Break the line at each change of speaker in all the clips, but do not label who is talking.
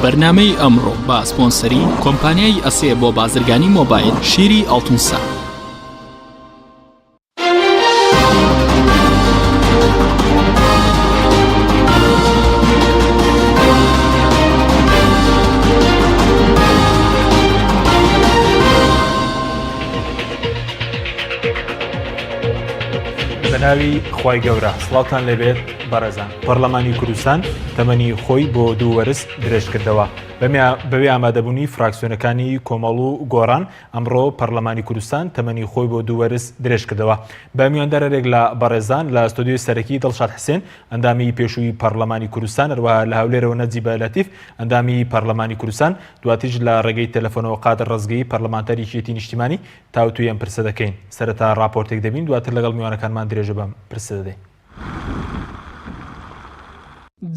بەرنامەی ئەمڕۆ بە سپۆنسەری کۆمپانیای ئەسێ بۆ بازرگانی مۆبایل شیری ئەڵتونسا.
بەناوی خوای گەورە سڵاوتان لەبێت بەڕێزان. پەرلەمانی کوردستان تەمەنی خۆی بۆ 2 وەرز درێژ کردەوە. بەوێ ئامادەبوونی فراکسیۆنەکانی کۆمەڵ و گۆڕان ئەمڕۆ پەرلەمانی کوردستان تەمەنی خۆی بۆ 2 وەرز درێژ کردەوە. بە میواندارێک لە بەڕێزان لە ستۆدیۆی سەرەکی دڵشاد حسێن ئەندامی پێشووی پەرلەمانی کوردستان، هەروەها لە هەولێرەوە نەجیب لەتیف ئەندامی پەرلەمانی کوردستان، دواتیش لە ڕێگەی تەلەفۆنەوە قادر ڕزگەی پەرلەمانتەری یەکێتی نیشتیمانی تاوتوی ئەم پرسە دەکەین. سەرەتا راپۆرتێک دەبین، دواتر لەگەڵ میوانەکانمان درێژە بەم پرسە دەدەین.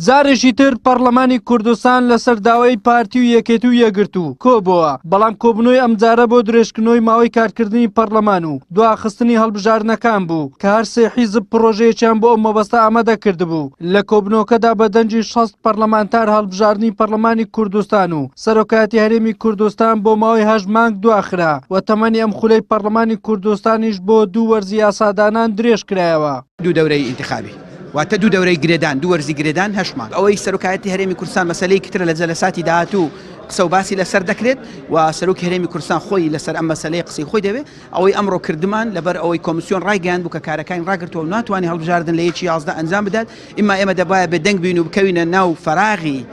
جارێکی تر پەرلەمانی کوردستان لەسەر داوای پارتی و یەکێتی و یەکگرتو کۆبووە، بەڵام کۆبنەوەی ئەمجارە بۆ درێژکردنەوەی ماوەی کارکردنی پەرلەمان و دواخستنی هەڵبژارنەکان بوو کە هەر سێ حیزب پرۆژەیەکیان بۆ ئەو مەبەستە ئامادە کردبوو. لە کۆبنەوەکەدا بە دەنجی 60 پەرلەمانتار هەڵبژارنی پەرلەمانی کوردستان و سەرۆکایەتی هەرێمی کوردستان بۆ ماوەی 8 مانگ دواخرا و تەمەنی ئەم خولەی پەرلەمانی کوردستانیش بۆ 2 وەرزی یاسادانان درێژ کرایەوە.
دوو دەورەی ئینتیخابی واتە 2 دەورەی گرێدان، 2 وەرزی گرێدان 8 مانگ. ئەوەی سەرۆکایەتی هەرێمی کوردستان مەسەلەی کترە لە جەلەساتی داهاتوو قسە و باسی لەسەر دەکرێت و سەرۆکی هەرێمی کوردستان خۆی لەسەر ئەم مەسەلەی قسەی خۆی دەوێت. ئەوەی ئەمڕۆ کردمان لەبەر ئەوەی کۆمیسیۆن ڕایگەیاند بوو کە کارەکانی ڕاگرتووە و ناتوانانی هەڵبژاردن لە 11 ئەنجام بدات. ئێمە دەبایە بەدەنگ بین و بکەوینە ناو فەراغی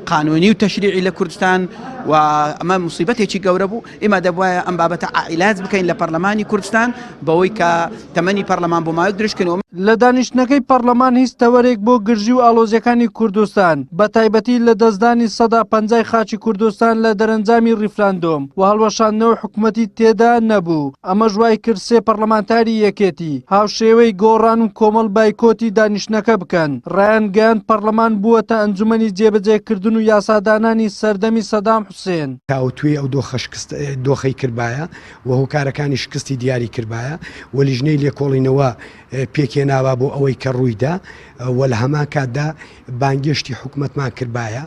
قانونی و تەشریعی لە کوردستان و ئەمە موسیبەتێکی گەورە بوو. ئێمە دەبایە ئەم بابەتە عیلاج بکەین لە پەرلەمانی کوردستان بەوەی کە تەمەنی پەرلەمان بۆ ماوەیەک درێژکردنەوە.
لە دانیشتنەکەی پەرلەمان هیچ تەوەرێک بۆ گرژی و ئاڵۆزیەکانی کوردستان بە تایبەتی لە دەستدانی 150 خاچی کوردستان لە دەرەنجامی ڕیفراندۆم و هەڵوەشاندنەوە حکوومەتی تێدا نەبوو. ئەمە ژوای کرد 3 پەرلەمانتاری یەکێتی هاوشێوەی گۆڕان و کۆمەڵ بایکۆتی دانیشتنەکە بکەن. ڕایان گەیاند پەرلەمان بووەتە ئەنجومەنی جێبەجێکردن و یاسادانانی سەردەمی سەدام حوسێن.
تاوتوێ ئەو دۆخەی کردبایە و هۆکارەکانی شکستی دیاری کردبایە و لیژنەی لێکۆڵینەوە پێکێناوە بۆ ئەوەی کە ڕوویدا و لە هەمان کاتدا بانگشتی حکوومەتمان کردبایە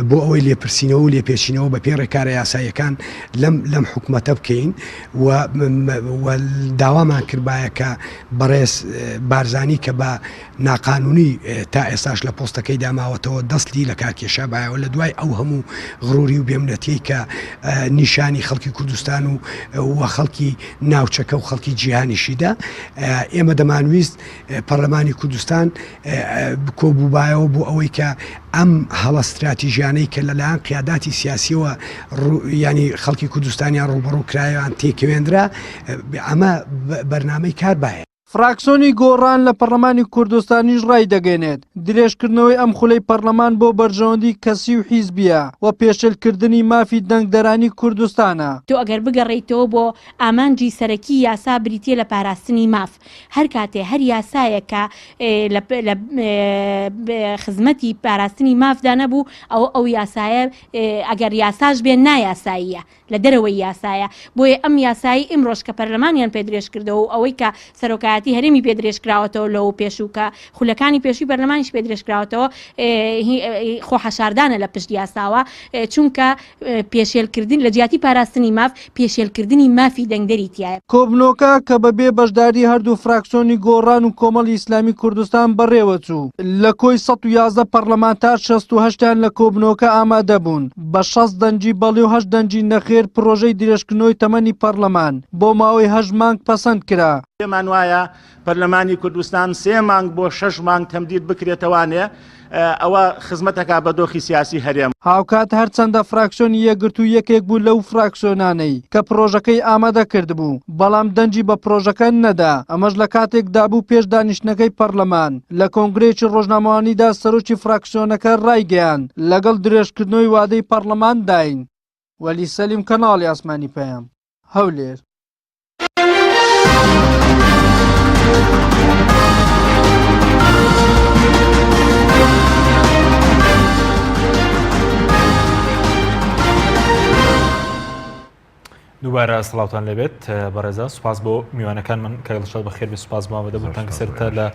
بۆ ئەوەی لێپرسینەوە و لێپێچینەوە بە پێ ڕێکارە یاساییەکان لەم حکوومەتە بکەین و داوامان کردبایە کە بەڕێز بارزانی کە بە ناقانونی تا ئێستاش لە پۆستەکەی داماوەتەوە دەستی لە کارکێشا بایەوە لە دوای ئەو هەموو غڕوری و بێمنەتی کە نیشانی خەڵکی کوردستان و خەڵکی ناوچەکە و خەڵکی جیهانیشیدا. ئێمە دەمانویست پەرلەمانی کوردستان کۆبووبایەوە بۆ ئەوەی کە ئەم هەڵە استراتیژیانەی کە لەلایەن قیاداتی سیاسیەوە ینی خەڵکی کوردستانیان ڕوبەڕوو کرایەوان تێکەوێنرا، ئەمە بەرنامەی کار باە.
فراکسیۆنی گۆڕان لە پەرلەمانی کوردستانیش ڕای دەگەێنێت درێژکردنەوەی ئەم خولەی پەرلەمان بۆ بەرژەوەندی کەسی و حیزبیە و پێشێلکردنی مافی دەنگدەرانی کوردستانە.
تۆ ئەگەر بگەڕێیتەوە بۆ ئامانجی سەرەکی یاسا بریتیە لە پاراستنی ماف، هەر کاتێ هەر یاسایەکە لە خزمەتی پاراستنی مافدا نەبوو ئەو یاسایە ئەگەر یاساش بێن نایاساییە لە دەرەوەی یاسایە. بۆیە ئەم یاسایی ئیمڕۆژ کە پەرلەمانیان پێدرێژ کردەوە و ئەوەی کە سەرۆکایەتی هەرێمی پێدرێژکراوەتەوە لەو پێشووکە خولەکانی پێشووی پەرلەمانیش پێدرێژکراوەتەوە خۆحەشاردانە لە پشت یاساوە، چونکە پێشێلکردن لە جیاتی پاراستنی ماف پێشێلکردنی مافی دەنگدەری تایە.
کۆبنەوەکە کە بەبێ بەشداری هەردوو فراکسیۆنی گۆڕان و کۆمەڵی ئیسلامی کوردستان بەڕێوە چوو. لە کۆی 111 پەرلەمانتار 68یان لە کۆبنەوەکە ئامادە بوون بە 6 دەنجی بەڵێ و 8 دەنجی نەخێر پرۆژەی درێژکردنەوەی تەمەنی پەرلەمان بۆ ماوەی 8 مانگ پەسەند کرا.
پێمان وایە پەرلەمانی کوردستان 3 مانگ بۆ 6 مانگ تەمدید بکرێتەوانێ، ئەوە خزمەتەکە بە دۆخی سیاسی هەرێم.
هاوکات هەرچەندە فراکسیۆنی یەکگرتو یەکێک بوو لەو فراکسیۆنانەی کە پرۆژەکەی ئامادە کردبوو، بەڵام دەنجی بە پرۆژەکە نەدا. ئەمەش لە کاتێکدا بوو پێش دانیشتنەکەی پەرلەمان لە کۆنگرێکی ڕۆژنامەوانیدا سەرۆکی فراکسیۆنەکە ڕایگەیان لەگەڵ درێژکردنەوەی وادەی پەرلەمان داین. وەلی سەلیم کەناڵی ئاسمانی پەیام، هەولێر.
دووبارە سڵاوتان لەبێت بەڕێزە سوپاس بۆ میوانەکان من کە لەشەڵ بەخێر بێ سوپاس ماوەدەبوو تەنگە سەرتە لە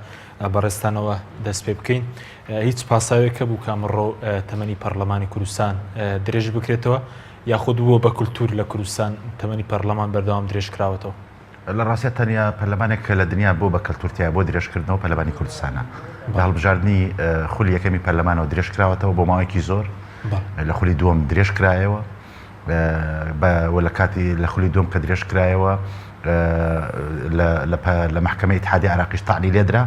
بەڕێستانەوە دەست پێ بکەین هیچ پاساوێکە بوو کامڕۆ تەمەنی پەرلەمانی کوردستان درێژ بکرێتەوە یاخود بووە بە کولتور لە کوردستان تەمەنی پەرلەمان بەردەوام درێژ کراوەتەوە
لە ڕاستە تەنیا پەرلەمانێک لە دنیا بۆ بە کەلتورتیا بۆ درێژکردنەوە پەرلەمانی کوردستانە لە هەڵبژاردننی خولی یەکەمی پەرلەمانەوە درێژ کراوەتەوە بۆ ماوەیەکی زۆر لە خولی دووەم درێژ کرایەوە لە کاتی لە خولی دوم کە درێژ کرایەوە لە محکمەی اتحادی عراقیش تاعنی لێدرا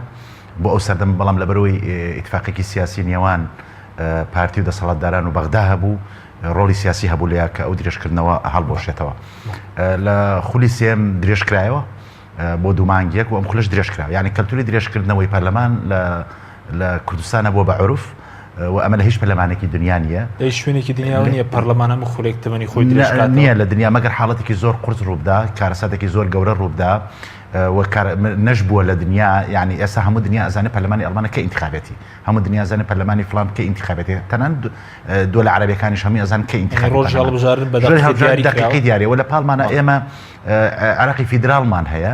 بۆ ئەو سەردەم بەڵام لەبەرەوەی ئیتفاقێکی سیاسی نێوان پارتی و دەسەڵاتداران و بەغدا هەبوو ڕۆڵی سیاسی هەبوو لەیە کە ئەو درێژکردنەوە هەڵبۆشێتەوە لە خولی سێم درێژ کرایەوە بۆ دوو مانگێک و ئەم خولش درێژ کراوە یعنی کەلتوری درێژکردنەوەی پەرلەمان لە کوردستانە بۆ بە عروف و ئەمە لە هیچ پەرلەمانێکی دنیا نییە
شوێنێکی دنیا نییە پەرلەمانە خولێک تەمەنی خۆی
نییە لە دنیا مەگەر حاڵەتێکی زۆر قورس ڕووبدا کارەساتێکی زۆر گەورە ڕووبدا نەش بووە لە دنیا یعنی ئێستا هەموو دنیا ئەزانێ پەرلەمانی ئەڵمانە کە ئینتیخابەتی هەموو دنیا ئەزانێ پەرلەمانی فڵان کە ئینتیخابەتی تەنان دۆلە عەرەبیەکانیش هەمووی ئەزان کە ئینتیخابەتی
هەڵبژاردن بە
دەقیقی دیارە و لە پاڵمانە ئێمە عێراقی فیدراڵمان هەیە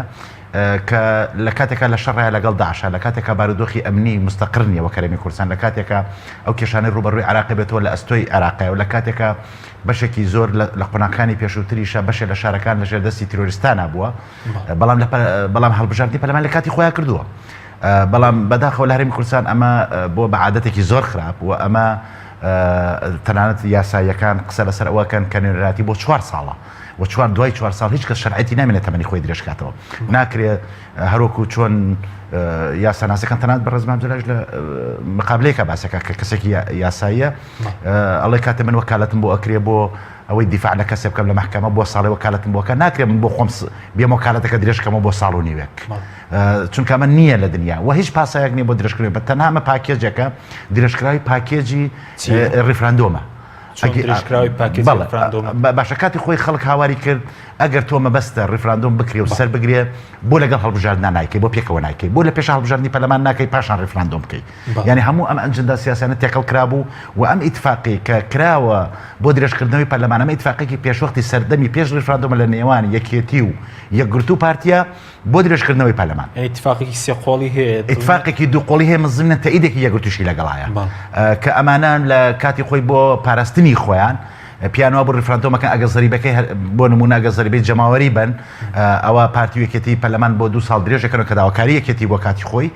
کە لە کاتێکا لە شەڕای لەگەڵ داعشە لە کاتێکا بارودۆخی ئەمنی مستەقر نیە وە کەرەمی کوردستان لە کاتێکا ئەو کێشانەی ڕوبەڕووی عێراقی بێتەوە لە ئەستۆی عێراقیە و لە کاتێکا بەشێکی زۆر لە قۆناغەکانی پێشووتریشە بەشێ لە شارەکان لە ژێردەستی تیرۆریستانە بووە بەڵام هەڵبژاردننی پەرلەمان لە کاتی خۆیان کردووە بەڵام بەداخەوە لە هەرێمی کوردستان ئەمە بۆ بە عادەتێکی زۆر خراپ و ئەمە تەنانەت یاساییەکان قسە لەسەر ئەوەکەن کە نوێنەراتی بۆ 4 ساڵە و دوای 4 ساڵ هیچ کەس شەرعەتی نامێنێت تەمەنی خۆی درێژکاتەوە ناکرێت هەروەکو چۆن یاساناسەکان تەنانەت بە ڕێزمام جەلاش لە مقابلەیەکە باسەکە کە کەسێکی یاساییە ئەڵێ کاتە من وەکالەتم بۆ ئەکرێ بۆ ئەوەی دیفاع لە کەسێ بکەم لە محکەمە بۆ ساڵی وەکالەتم بۆکە ناکرێت من بۆ خۆم بێم وەکالەتەکە درێژکەمە بۆ ساڵ و نیوێک چونکە ئەمە نییە لە دنیا و هیچ پاسایەک نییە بۆ درێژکردن بە تەنها ئەمە پاکێجەکە درێژکراوی پاکێجی ڕیفراندۆمە باشە کاتی خۆی خەڵک هاواری کرد ئەگەر تۆ مەبەستە ڕیفراندۆم بکرێ و سەر بگرێ بۆ لەگەڵ هەڵبژاردنان نایکەی بۆ پێکەوە نایکەی بۆ لە پێش هەڵبژاردننی پەرلەمان ناکەی پاشان ڕیفراندۆم بکەی یعنی هەموو ئەم ئەنجەندا سیاسیانە تێکەڵ کرابوو و ئەم ئیتفاقی کە کراوە بۆ درێژکردنەوەی پەرلەمان ئەمە ئیتفاقێکی پێشوەختی سەردەمی پێش ڕیفراندۆمە لە نێوان یەکێتی و یەکگرتوو پارتیا بۆ درێژکردنەوەی پەرلەمان
ئیتفاقێکی سێقۆڵی هەیە
ئیتفاقێکی دووقۆڵی هەیە مزمنە تەئیدێکی یەکگرتووشی لەگەڵایە کە ئەمانان لە کاتی خۆی بۆ پاراستنی خۆیان پیانەوە بۆ ڕیفراندۆمەکە ئەگە زەریبەکەی بۆ نمونە ئەگە زەریبەی جەماوەری بن ئەوە پارتی یەکێتی پەرلەمان بۆ 2 ساڵ درێژەکەن کە داواکاری یەکێتی بۆ کاتی خۆی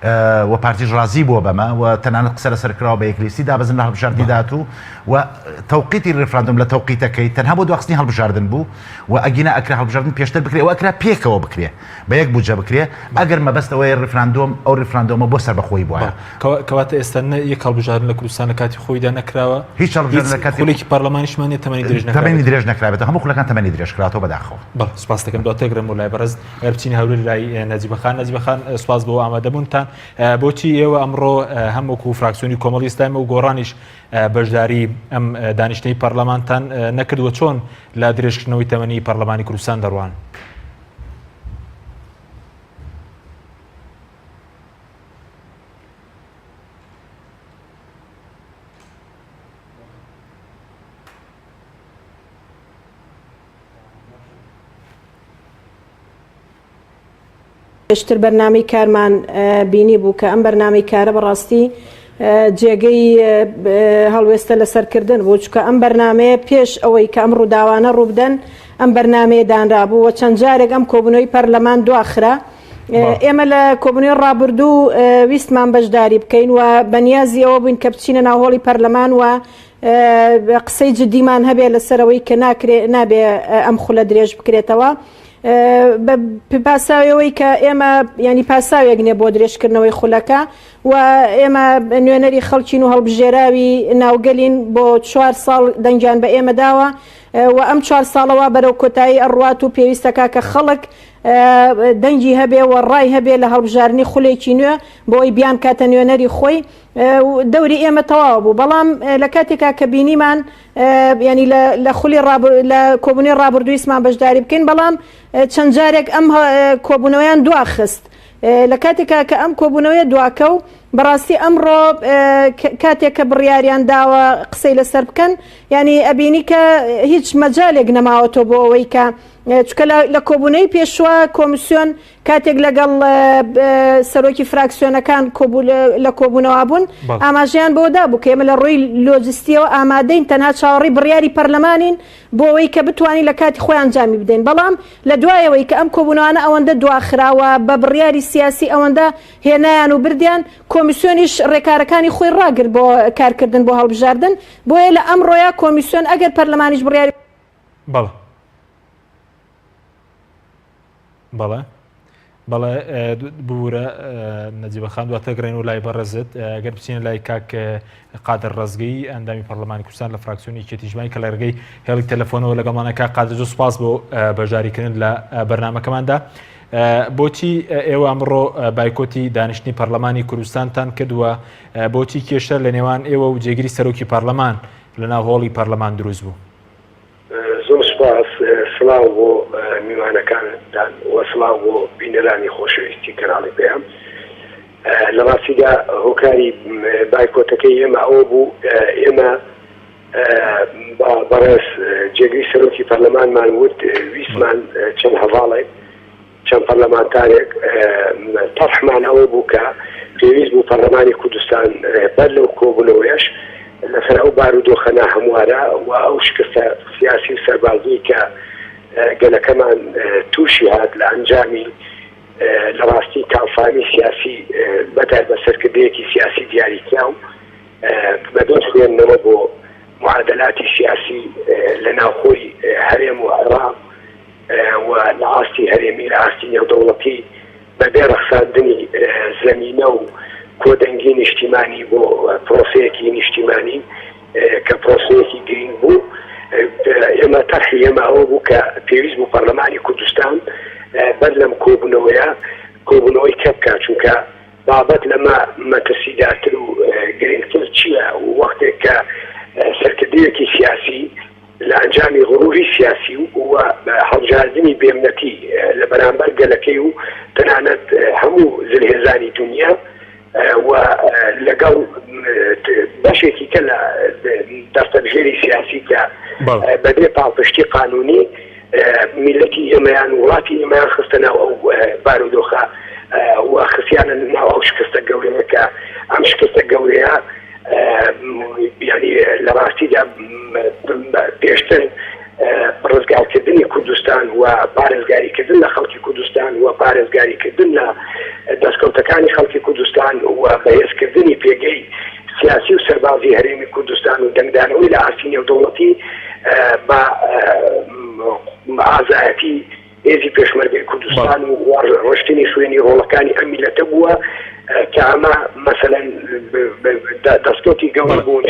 و پارتیش ڕازی بووە بەمە و تەنانەت قسە لەسەر کراوە بە یەکلیستی دابەزن لە هەڵبژاردننی داهاتوو و تەوقیتی ڕیفراندۆم لە تەوقیتەکەی تەنها بۆ دواخستنی هەڵبژاردن بوو و ئەگینە ئەکرا هەڵبژاردن پێشتر بکرێ و ئەکرا پێکەوە بکرێ بە یەک بودجە بکرێ ئەگەر مەبەستەوەی ڕیفراندۆم ئەو ڕیفراندۆمە بۆ سەربەخۆی بووە
کەواتە ئێستا یەک هەڵبژاردن لە کوردستان لە کاتی خۆیدا نەکراوە
هیچ هەڵبژاردن لە کاتی
خولێکی پەرلەمانیشمان
تەمەنی درێژ نەکراوێتەوە هەموو خولەکان تەمەنی درێژ کراتەوە بەداخەوە
سپاس دەکەم دواتێگرم و لای بەڕێز بچینی هەولێر لای نەجیبەخان سپاس بۆ ئامادەبوونتان بۆچی ئێوە ئەمڕۆ هەمووکو فراکسیۆنی کۆمەڵی ئیسلامی و گۆڕانیش بەشداری ئەم دانیشتەی پەرلەمانتان نەکردووە چۆن لە درێژکردنەوەی تەمەنی پەرلەمانی کوردستان دەڕوان
پێشتر بەرنامەی کارمان بینی بوو کە ئەم بەرنامەی کارە بەڕاستی جێگەی هەڵوێستە لەسەرکردن بوو چکە ئەم بەرنامەیە پێش ئەوەی کە ئەم ڕووداوانە ڕووبدەن ئەم بەرنامەیە دانرابوو و چەند جارێک ئەم کۆبوونەوەی پەرلەمان دواخرا ئێمە لە کۆبوونەوەی ڕابردوو ویستمان بەشداری بکەین و بەنیازی ئەوە بووین کە بچینە ناوهۆڵی پەرلەمان و قسەی جدیمان هەبێ لەسەرەوەی کە نابێ ئەم خولە درێژ بکرێتەوە پاساویەوەی کە ئێمە ینی پاساوێک نیە بۆ درێژکردنەوەی خولەکە و ئێمە نوێنەری خەڵکین و هەڵبژێراوی ناوگەلین بۆ 4 ساڵ دەنگیان بە ئێمە داوە و ئەم 4 ساڵەوە بەرەو کۆتایی ئەڕوات و پێویستەکە کە خەڵک دەنگی هەبێ و ڕای هەبێ لە هەڵبژاردننی خولێکی نوێ بۆ ئەوی بیان کاتە نوێنەری خۆی دەوری ئێمە تەواو بوو بەڵام لە کاتێکا کە بینیمان ینی لە خولی لە کۆبوونەوەی ڕابردوویسمان بەشداری بکەین بەڵام چەند جارێک ئەم کۆبوونەوەیان دواخست لە کاتێکا کە ئەم کۆبوونەوەی دواکە و بەڕاستی ئەمڕۆ کاتێک کە بڕیاریان داوە قسەی لەسەر بکەن ینی ئەبینی کە هیچ مەجالێک نەماوەتەوە بۆ ئەوەی کە چکە لە کۆبوونەی پێشوە کۆمیسیۆن کاتێک لەگەڵ سەرۆکی فراکسیۆنەکان لە کۆبوونەوە بوون ئاماژیان بۆدا بوو کە ئێمە لە ڕۆی لۆجستیەوە ئامادەین تەنها چاوەڕی بڕیاری پەرلەمانین بۆ ئەوەی کە بتوانین لە کاتی خۆیان جامی بدەین بەڵام لە دوایەوەی کە ئەم کۆبوونەوانە ئەوەندە دواخراوە بە بڕیاری سیاسی ئەوەندە هێنایان و بردیان کۆمیسیۆنیش ڕێکارەکانی خۆی ڕاگرت بۆ کارکردن بۆ هەڵبژاردن بۆیە لە ئەمڕۆیە کۆمیسیۆن ئەگەر پەرلەمانیش بڕیاری
بەڵێ بورە نەجیبەخان دواتەگرین و لای بەڕێزت ئەگەر بچینە لای کاک قادر ڕزگەی ئەندامی پەرلەمانی کوردستان لە فراکسیۆنی کێتیژمانی کە لە ڕێگەی هێڵی تەلەفۆنەوە لەگەڵمانە کاک قادر زۆر سوپاس بۆ بەشداریکردن لە بەرنامەکەماندا. بۆچی ئێوە ئەمڕۆ بایکۆتی دانیشتنی پەرلەمانی کوردستانتان کردووە بۆچی کێشە لە نێوان ئێوە و جێگیری سەرۆکی پەرلەمان لە ناو هۆڵی پەرلەمان دروست بوو؟
زۆر سپاس سڵاو بۆ میوانەکانتان وە سڵاو بۆ بینەرانی خۆشەویستی کەناڵی پێیان. لە ڕاستیدا هۆکاری بایکۆتەکەی ئێمە ئەوە بوو ئێمە بەڕێز جێگری سەرۆکی پەرلەمانمان وت ویسمان چەند هەڤاڵێک چەند پەرلەمانتارێک تەڕحمان ئەوە بوو کە پێویست بوو پەرلەمانی کوردستان بەر لەو کۆبوونەوەیەش لەسەر ئەو بارودۆخەنا هەموارە و ئەو شکستە سیاسی و سەربازی کە گەلەکەمان تووشی هات لە ئەنجامی لە ڕاستی کافانی سیاسی بەدار بە سەرکردەیەکی سیاسی دیاریکرا و بەدۆست خوێندنەوە بۆ معادلاتی سیاسی لە ناوخۆی هەرێم و عێراق و لە ئاستی هەرێمی لە ئاستی نێودەوڵەتی بەبێ ڕەخساندنی زەمینە و کۆدەنگی نیشتیمانی بۆ پرۆسەیەکی نیشتیمانی کە پرۆسەیەکی گرنگ بوو. ئێمە تەرحی ئێمە ئەوە بوو کە پێویست بوو پەرلەمانی کوردستان بەر لەم کۆبوونەوەی کە بکات چونکە بابەت لەمە مەترسیدارتر و گرنگتر چییە وەختێک کە سەرکردەیەکی سیاسی لە ئەنجامی غڕوری سیاسی و هەڵبژاردننی بێمنەتی لە بەرامبەر گەلەکەی و تەنانەت هەموو زلهێزانی دنیا و لەگەڵ بەشێکی کە لە دەستەبژێری سیاسی کە بەبێ پاڵپشتی قانونی میلەتی ئێمەیان وڵاتی ئێمەیان خستە ناو ئەو بارودۆخە و خسیانە ناو ئەو شکستە گەورەیە کە ئەم شکستە گەورەیە ینی لە ڕاستیدا پێشتر ڕزگارکردنی کوردستان و پارێزگاریکردن لە خەڵکی کوردستان و پارێزگاریکردن لە دەستکەوتەکانی خەڵکی کوردستان و بەهێزکردنی پێگەی سیاسی و سەربازی هەرێمی کوردستان و دەنگدانەوەی لە ئاستی نێودەوڵەتی بە ئازایەتی هێزی پێشمەرگەی کوردستان و ڕشتنی سوێنی ڕۆڵەکانی ئەم میلەتە بووە کە ئەمە مەسەلەن دەستکەوتی گەورە بوون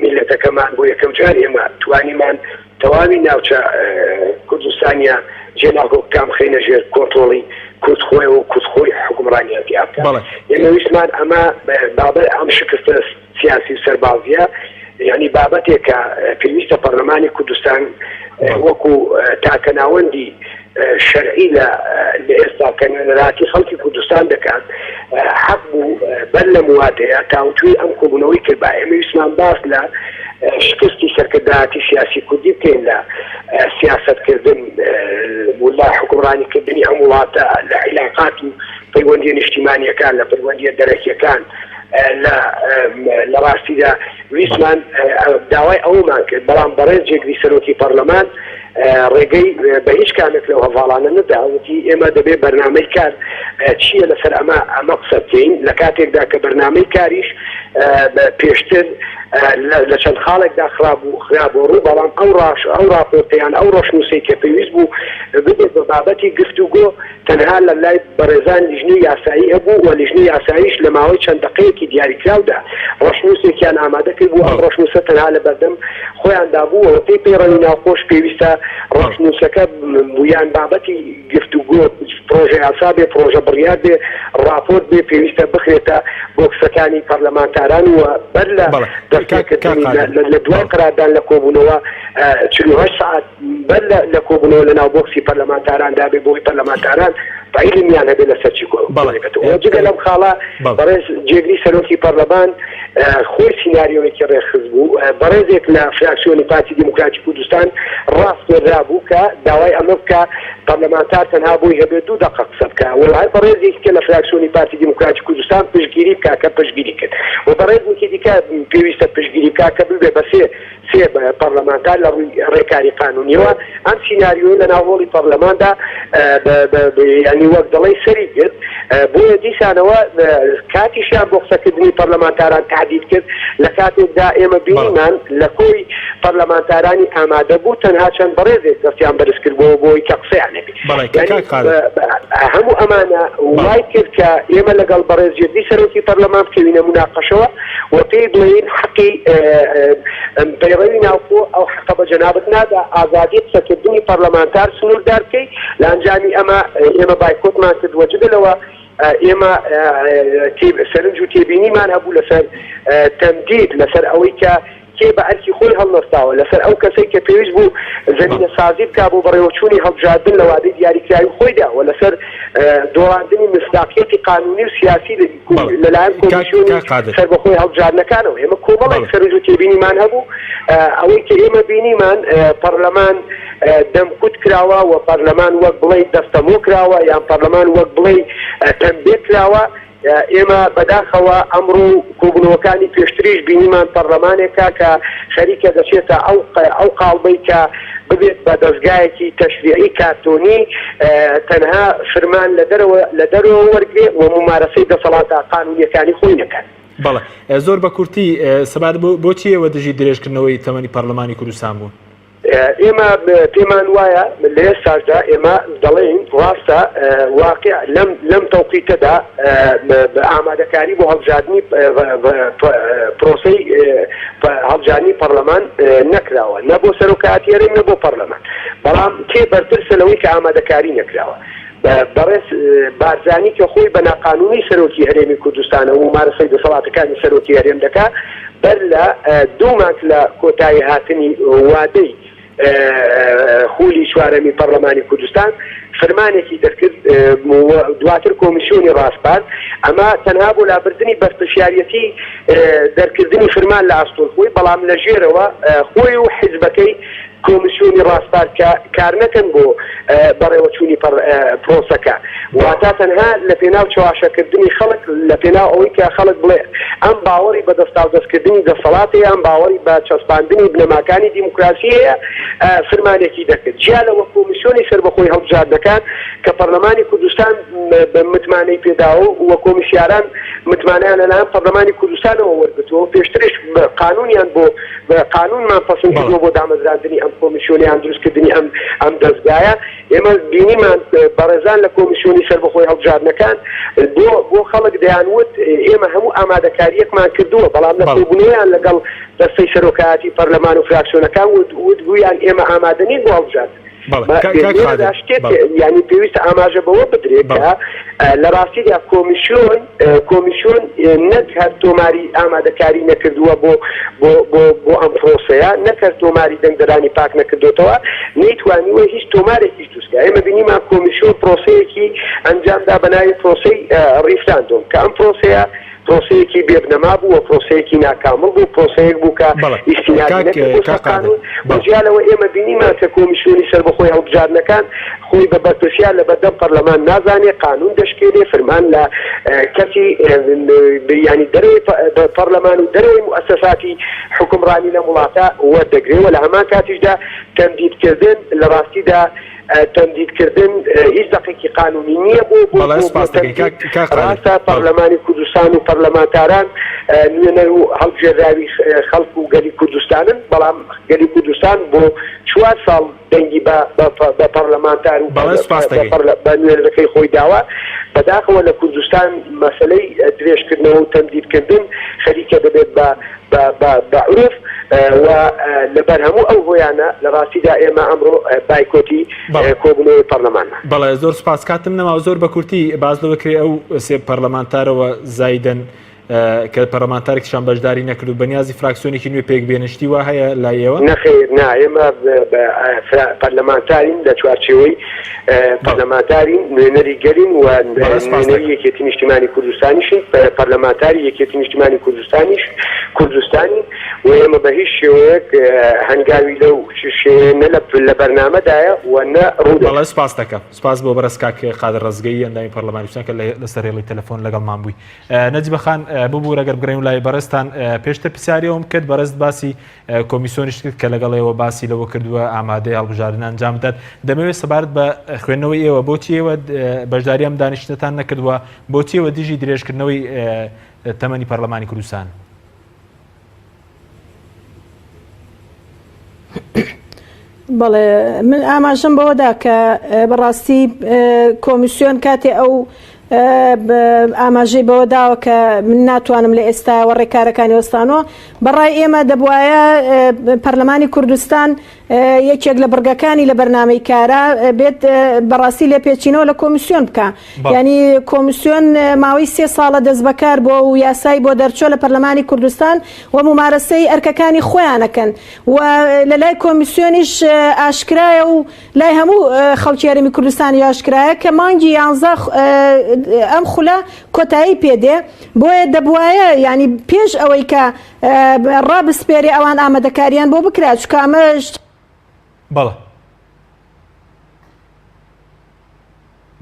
میلەتەکەمان بۆ یەکەم جار ئێمە توانیمان تەواوی ناوچە کوردستانیا جێناگۆ کام خەینە ژێر کۆنتڕۆڵی کورتخۆی و کورتخۆی حکومڕانیەتی ئەکات. ئێمە ویسمان ئەمە بابەت ئەم شکستە سیاسی و سەربازیە یعنی بابەتێک کە پێویستە پەرلەمانی کوردستان وەکو تاکەناوەندی شەرعی لە ئێستا کە نوێنەراتی خەڵکی کوردستان دەکات حەق بوو بەر لە موادەیە تاوتوی ئەم کۆبوونەوەی کرد با ئێمە ویسمان باس لە شکستی سەرکردایەتی سیاسی کوردی بکەین لە سیاستکردن ولا حکومڕانیکردنی ئەم وڵاتە لە عیلاقات و پەیوەندیە نیشتیمانیەکان لە پەیوەندیە دەرەکیەکان لە ڕاستیدا ویسمان داوای ئەومان کرد بەڵام بەڕێز جێگری سەرۆکی پەرلەمان ڕێگەی بە هیچ کامێک لەو هەڤاڵانە نەداوتی ئێمە دەبێت بەرنامەی کار چییە لەسەر ئەمە قسە بکەین لە کاتێکدا کە بەرنامەی کاریش پێشتر لە چەند خاڵێکدا خرابوو ڕوو بەڵام ئەو راپۆرتیان ئەو ڕۆشنووسی کە پێویست بوو ببێت بە بابەتی گفتوگۆ تەنها لە لای بەڕێزان لیژنەی یاسایی هەبوو و لیژنەی یاساییش لە ماوەی چەند دقەیەکی دیاریکراودا ڕۆشنووسێکیان ئامادەکرد بوو ئەم ڕۆشنووسە تەنها لە بەردەم خۆیاندا بوو و پێی پەیڕەوی ناوخۆش پێویستە ڕۆشنووسەکە بویان بابەتی گفتوگۆ پرۆژە یاسا بێ پرۆژە بڕیار بێ راپۆرت بێ پێویستە بخرێتە بۆ کسەکانی پەرلەمانتاران و بەر لە لە دوای قراردان لە کۆبوونەوە 48 ساعت بەر لە کۆبوونەوە لە ناو بۆکسی پەرلەمانتاران دابێ بۆی پەرلەمانتاران عیلمیان هەبێت لەسەر چی کۆنەکەتەوە جگە لەم خاڵە بەڕێز جێگری سەرۆکی پەرلەمان خۆی سیناریۆیەکی ڕێخست بوو بەڕێزێک لە فراکسیۆنی پارتی دیموکراتی کوردستان ڕاست وێرا بوو کە داوای ئەمە بکە پەرلەمانتار تەنها بۆی هەبێت 2 دقیقە قسە بکە وڵای بەڕێزێکی لە فراکسیۆنی پارتی دیموکراتی کوردستان پشتگیری بکە کە پشتگیری کرد و بەڕێزێکی دیکە پێویستە پشتگیری بکە کە ببێ بە سێ پەرلەمانتار لە ڕووی ڕێکاری قانونیەوە ئەم سیناریۆ لە ناوەڵی پەرلەماندا ینی وەک دەڵێ سەری کرد بۆیە دیسانەوە کاتیشیان بۆ قسەکردنی پەرلەمانتاران تعدید کرد لە کاتێکدا ئێمە بینیمان لە کۆی پەرلەمانتارانی ئامادە بوو تەنها چەند بەڕێزێک دەستیان بەرز کردبەوە بۆی کە قسەیان نەبێت هەموو ئەمانە وای کرد کە ئێمە لەگەڵ بەڕێز جێگری سەرۆکی پەرلەمان بکەوینە مناقەشەوە و پێی بڵێن حەقی پەیڕەوی ناوخۆ ئەو حەقە بە جەنابەت نادا ئازادی قسەکردنی پەرلەمانتار سنووردار بکەی لە ئەنجامی ئێمە بایکۆتمان کردووە جگەلەوە ئێمە سەرنج و تێبینیمان هەبوو لەسەر تەمدید لەسەر ئەوەی کە کێ بە ئەرکی خۆی هەڵنەستاوە لەسەر ئەو کەسەی کە پێویست بوو زەمینە سازی بکا بۆ بەڕێوەچوونی هەڵبژاردن لە وادەی دیاریکراوی خۆیدا و لەسەر دۆڕاندنی مصداقیەتی قانونی و سیاسی لەلایەن کۆمیسیۆنی سەربەخۆی هەڵبژاردنەکانەوە ئێمە کۆمەڵێک سەرنج و تێبینیمان هەبوو ئەوەی کە ئێمە بینیمان پەرلەمان دەمکوت کراوە و پەرلەمان وەک بڵێ دەستەمۆ کراوە یان پەرلەمان وەک بڵێ تەنبیه کراوە ئێمە بەداخەوە ئەمڕۆ کۆبوونەوەکانی پێشتریش بینیمان پەرلەمانێکە کە خەریکە دەچێتە ئەو قاڵبەی کە ببێت بە دەستگایەکی تەشریعی کارتۆنی تەنها فرمان لە دەرەوە وەرگێ و ممارەسەی دەسەڵاتە قانونیەکانی خۆی نەکات.
بەڵێ زۆر بە کورتی سەبات بۆچی ئێوە دژی درێژکردنەوەی تەمەنی پەرلەمانی کوردستان بوون؟
ئێمە پێمان وایە لە ئێستاشدا ئێمە دەڵێن ڕاستە واقع لەم تەوقیتەدا ئامادەکاری بۆ هەڵبژاردننی پرۆسەی هەڵبژاردننی پەرلەمان نەکراوە نە بۆ سەرۆکایەتی هەرێم نە بۆ پەرلەمان بەڵام کێ بەرترسە لەوەی کە ئامادەکاری نەکراوە بەڕێز بارزانی کە خۆی بە ناقانونی سەرۆکی هەرێمی کوردستانە و مارەسەی دەسەڵاتەکانی سەرۆکی هەرێم دەکا بەر لە 2 مانگ لە کۆتایی هاتنی وادەی خولی چوارەمی پەرلەمانی کوردستان فرمانێکی دەرکرد دواتر کۆمیسیۆنی ڕاستپارت ئەمە تەنها بۆ لابردنی بەرپرسیارەتی دەرکردنی فرمان لە ئاستۆڵخۆی بەڵام لە ژێرەوە خۆی و حیزبەکەی کۆمیسیۆنی ڕاستپارت کار نەکەن بۆ بەڕێوەچوونی پرۆسەکە واتە تەنها لە پێناو چاواشەکردنی خەڵک لە پێناو ئەوەی کە خەڵک بڵێ ئەم باوەڕی بە دەستاوردەستکردنی دەسەڵاتەیە ئەم باوەڕی بە چەسپاندنی بنەماکانی دیموکراسیەیە فرمانێکی دەکرد جیا لەوە کۆمیسیۆنی سەربەخۆی هەڵبژاردنەکان کە پەرلەمانی کوردستان متمانەی پێداوە و کۆمیسیاران متمانیان لەلایەن پەرلەمانی کوردستانەوە وەرگرتووە پێشترش قانونیان بۆ قانونمان پەسەند کردووە بۆ دامەزراندنی ئەم کۆمیسیۆنیان دروستکردنی ئەم دەستگایە ئێمە بینیمان بەڕێزان لە کۆمیسیۆنی سەربەخۆی هەڵبژاردنەکان بۆ خەڵک دەیانوت ئێمە هەموو ئامادەکاریەکمان کردووە بەڵام لە کۆبوونەوەیان لەگەڵ دەستەی سەرۆکایەتی پەرلەمان و فراکسیۆنەکان وتگویان ئێمە ئامادەنین بۆ هەڵبژاردن ینی پێویستە ئاماژە بەوە بدرێت کە لە ڕاستیدا کۆمیسیۆن نەک هەر تۆماری ئامادەکاری نەکردووە بۆ ئەم پرۆسەیە نەکرد تۆماری دەنگدەرانی پاک نەکردوتەوە نەیتوانیوە هیچ تۆمارێکی دروستکە ئێمە بینیمان کۆمیسیۆن پرۆسەیەکی ئەنجامدا بەناوی پرۆسەی ڕیفراندۆم کە ئەم پرۆسەیەکی بێبنەما بوو و پرۆسەیەکی ناکامل بوو پرۆسەیەک بوو کە ئیسینادی قانون بەجیالەوە ئێمە بینیمان کە کۆمیسیۆنی سەربەخۆی هەڵبژاردنەکان خۆی بە بەرپرسیار لە بەردەم پەرلەمان نازانێ قانون دەشکێنێ فرمان لە کەسی ینی دەرەوەی پەرلەمان و دەرەوەی موسساتی حکومڕانی لە وڵاتە وەردەگرێت و لە هەمان کاتیشدا تەمدیدکردن لە ڕاستیدا تەمدیدکردن هیچ دقیقی قانونی نییە بۆ ڕاستە پەرلەمانی کوردستان و پەرلەمانتاران نوێنەر و هەڵبژێردراوی خەڵک و گەلی کوردستانن بەڵام گەلی کوردستان بۆ 4 ساڵ دەنگی بە پەرلەمانتار و بە نوێنەرەکەی خۆی داوە بەداخەوە لە کوردستان مەسەلەی درێژکردنەوە و تەمدیدکردن خەریکە دەبێت بە عورف و لەبەر هەموو ئەو هۆیانە لە ڕاستیدا ئێمە ئەمڕۆ بایکۆتی کۆبوونەوەی پەرلەمانە.
بەڵێ زۆر سوپاس کاتم نەما زۆر بە کورتی باز لەوەکرێ ئەو سێ پەرلەمانتارەوە زایدەن کە پەرلەمانتارێکیشان بەشداری نەکرد و بەنیازی فراکسیۆنێکی نوێ پێک بێنشتی وە هەیە لای ئێوە؟
نەخێر نا ئێمە پەرلەمانتارین لە چوارچێوەی پەرلەمانتارین نوێنەری گەرین و نوێنەری یەکێتی نیشتیمانی کوردستانیشین پەرلەمانتاری یەکێتی نیشتیمانی کوردستانی و ئێمە بە هیچ شێوەیەک هەنگاوی لەو شێوەیە لە بەرنامەدایە و نە ڕوو.
سپاس دەکەم سپاس بۆ بەرز کاک قادر ڕزگەی ئەندامی پەرلەمانی کوردستان کە لەسەر هێڵی تەلەفۆن لەگەڵمان بووی. نەجیب خان ببوو ئەگەر بگرین و لای بەرزتان پێشتر پرسیاریەوەم کرد بەرز باسی کۆمیسیۆنیش کرد کە لەگەڵەوە باسی لەوە کردووە ئامادەی هەڵبژاردن ئەنجام بدات. دەمەوێت سەبارەت بە خوێندنەوەی ئێوە بۆچی ئێوە بەشداری ئەم دانیشتتان نەکردووە بۆچی ئێوە دژی درێژکردنەوەی تەمەنی پەرلەمانی کوردستان؟
بەڵێ من ئاماژەم بەوەدا کە بەڕاستی کۆمیسیۆن کاتێ ئەو ئاماژەی بەوە داوە کە من ناتوانم لە ئێستاوە ڕێکارەکانی وەستانەوە بەڕای ئێمە دەبوایە پەرلەمانی کوردستان یەکێک لە بڕگەکانی لە بەرنامەی کارە بێت بەڕاستی لێ پێچینەوە لە کۆمیسیۆن بکە ینی کۆمیسیۆن ماوەی 3 ساڵە دەست بەکار بۆ و یاسای بۆ دەرچۆ لە پەرلەمانی کوردستان و ممارەسەی ئەرکەکانی خۆیانەکەن و لە لای کۆمیسیۆنیش ئاشکرایە و لای هەموو خەڵکی هەرێمی کوردستانی ئاشکرایە کە مانگی 11 ئەم خولە کۆتایی پێدێ بۆیە دەبوایە ینی پێش ئەوەی کە ڕابسپێری ئەوان ئامادەکاریان بۆ بکرات چکامەش
بەڵێ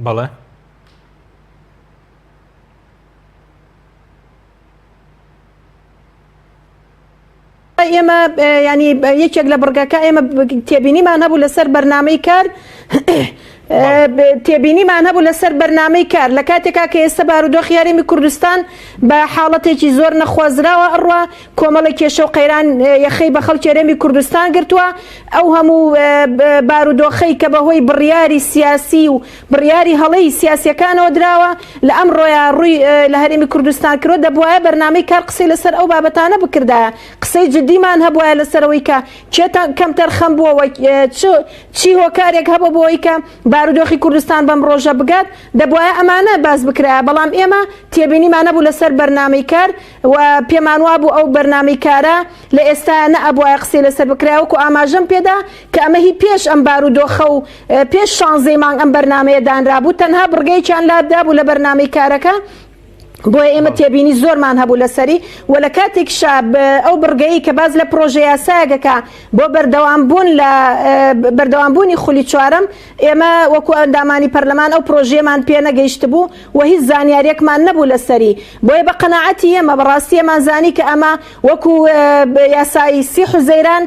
بەڵێ
ئێمە ینی یەکێک لە بڕگەکە ئێمە تێبینیمان هەبوو لەسەر بەرنامەی کار تێبینیمان هەبوو لەسەر بەرنامەی کار لە کاتێکا کە ئێستا بارودۆخی هەرێمی کوردستان بە حاڵەتێکی زۆر نەخوازراوە ئەڕوا کۆمەڵی کێشە و قەیران یەخەی بە خەڵکی هەرێمی کوردستان گرتووە ئەو هەموو بارودۆخەی کە بەهۆی بڕیاری سیاسی و بڕیاری هەڵەی سیاسیەکانەوە دراوە لە ئەم ڕۆیە ڕووی لە هەرێمی کوردستان کردوە دەبوایە بەرنامەی کار قسەی لەسەر ئەو بابەتانە بکردایە قسەی جدیمان هەبوایە لەسەرەوەی کە چێتان کەم تەرخەم بووەوە چی هۆکارێک هەبوو بۆی کە بارودۆخی کوردستان بەم ڕۆژە بگات دەبوایە ئەمانە باز بکرایە بەڵام ئێمە تێبینیمانە بوو لەسەر بەرنامەی کار و پێمان وا بوو ئەو بەرنامەی کارە لە ئێستا نەئەبوایە قسەی لەسەر بکرایە وەکو ئاماژەم پێدا کە ئەمە هی پێش ئەم بارودۆخە و پێش 16 مانگ ئەم بەرنامەیە دانرابوو تەنها بڕگەیەکیان لابدا بوو لە بەرنامەی کارەکە بۆیە ئێمە تێبینی زۆرمان هەبوو لەسەری و لە کاتێک شاب ئەو بڕگەی کە باز لە پرۆژه یاسایەکەکە بۆ بەردەوامبوونی خولی چوارەم ئێمە وەکو ئەندامانی پەرلەمان ئەو پرۆژەیەمان پێ نەگەیشت بوو و هیچ زانیاریەکمان نەبوو لەسەری بۆیە بە قەناعەتی ئێمە بەڕاستی ئێمان زانی کە ئەمە وەکو یاسایی سی حوزەیران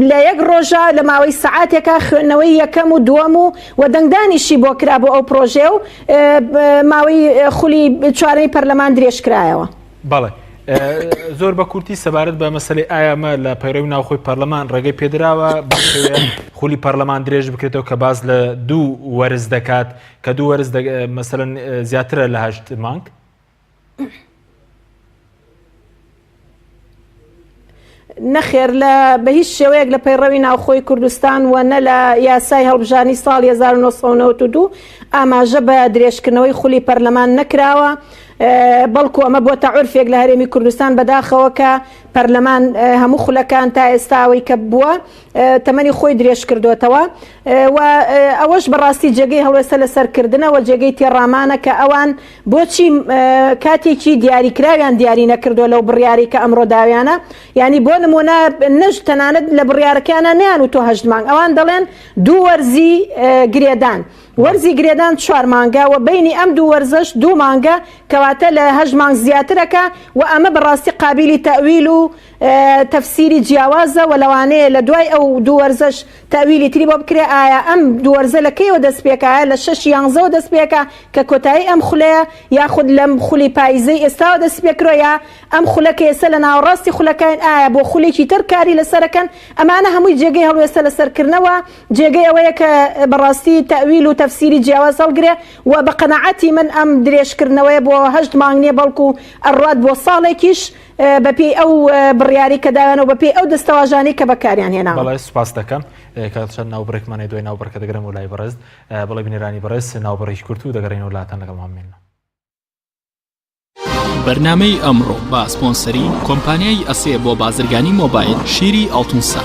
لە یەک ڕۆژە لە ماوەی سەعاتێکە خوێندنەوەی یەکەم و دووەم و دەنگدانیشی بۆ کرا بۆ ئەو پرۆژێ و ماوەی خولی چوارەمی پەرلەمان درێژ کرایەوە.
بەڵێ زۆر بە کورتی سەبارەت بە مەسەلەی ئایامە لە پەیڕەوی ناوخۆی پەرلەمان ڕێگەی پێدراوە خولی پەرلەمان درێژ بکرێتەوە کە باز لە 2 وەرز دەکات کە 2 وەرز مەسەلەن زیاترە لە 8 مانگ؟
نەخێر بە هیچ شێوەیەک لە پەیڕەوی ناوخۆی کوردستان و نە لە یاسای هەڵبژارنی ساڵی 1992 ئاماژە بە درێژکردنەوەی خولی پەرلەمان نەکراوە بەڵکو ئەمە بۆتە عورفێک لە هەرێمی کوردستان بەداخەوە کە پەرلەمان هەموو خولەکان تا ئێستاوەی کە بووە تەمەنی خۆی درێژ کردوێتەوە و ئەوەش بەڕاستی جێگەی هەڵوێستە لە سەرکردنەوە جێگەی تێڕامانە کە ئەوان بۆچی کاتێکی دیاریکراویان دیاری نەکردووە لەو بڕیاری کە ئەمڕۆ داویانە ینی بۆ نمونە نەژ تەنانەت لە بڕیارەکانە نیان و تۆ 8 مانگ ئەوان دەڵێن 2 وەرزی گرێدان وەرزی گرێدان 4 مانگە و بینی ئەم 2 وەرزش 2 مانگە کەواتە لە 8 مانگ زیاترەکە و ئەمە بەڕاستی قابلی تەویل و تەفسیری جیاوازە و لەوانەیە لە دوای ئەو 2 وەرزش تەویلی تری بۆ بکرێ ئایا ئەم 2 وەرزە لەکەیەوە دەست پێکایە لە 6 11 دەست پێکە کە کۆتایی ئەم خولەیە یاخود لەم خولی پاییزەی ئێستاوە دەست پێکرۆ یا ئەم خولەکە ئێستا لە ناوەڕاستی خولەکان ئایا بۆ خولێکی تر کاری لەسەرەکەن ئەمانە هەمووی جێگەی هەڵوێستە لەسەرکردنەوە جێگەی ئەوەیە کە بەڕاستی تەویل و تەفسیری جیاواز هەڵگرێ و بە قەناعەتی من ئەم درێژکردنەوەیە بۆ 8 مانگ نییە بەڵکو ئەڕات بۆ ساڵێکیش بەپێی ئەو بڕیاری کە داوێنەوە بەپێی ئەو دەستەواژانەی کە بەکاریان هێناوە.
بەڵێ سوپاس دەکەم کاتشان ناوبڕێکمانەی دوای ناوبڕەکە دەگرم و لای بەڕێز بەڵێ بینێرانی بەڕێز ناوبڕێکی کورت و دەگەڕێنەوە لاتان لەگەڵ مامێنەوە.
بەرنامەی ئەمڕۆ با سپۆنسەری کۆمپانیای ئەسێ بۆ بازرگانی مۆبایل شیری ئەڵتونسا.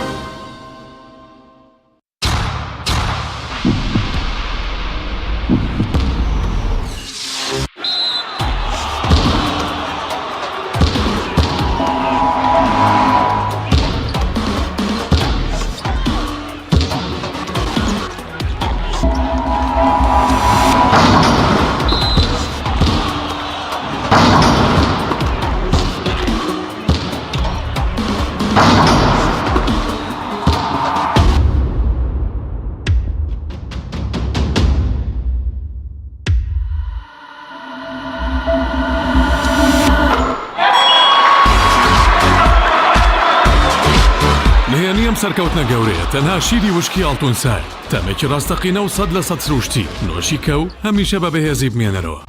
سەرکەوتنە گەورەیە تەنها شیری وشکی ئەڵتونسای تەمێکی ڕاستەقینە و 100% سروشتی نۆشی کەو هەمیشە بە بەهێزی بمێنەرەوە.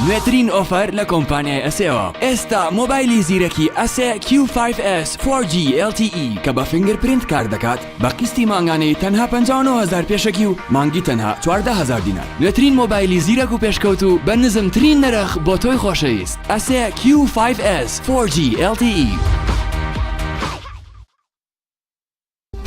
نوێترین ئۆفەر لە کۆمپانیای ئەسێەوە. ئێستا مۆبایلی زیرەکی ئەسێ Q5S 4G LTE کە بە فینگرپرینت کار دەکات بە قستی مانگانەی تەنها 59,000 پێشەکی و مانگی تەنها 14,000 دینار. نوێترین مۆبایلی زیرەک و پێشکەوت و بە نزمترین نرخ بۆ تۆی خۆشەویست. ئەسێ Q5S 4G LTE.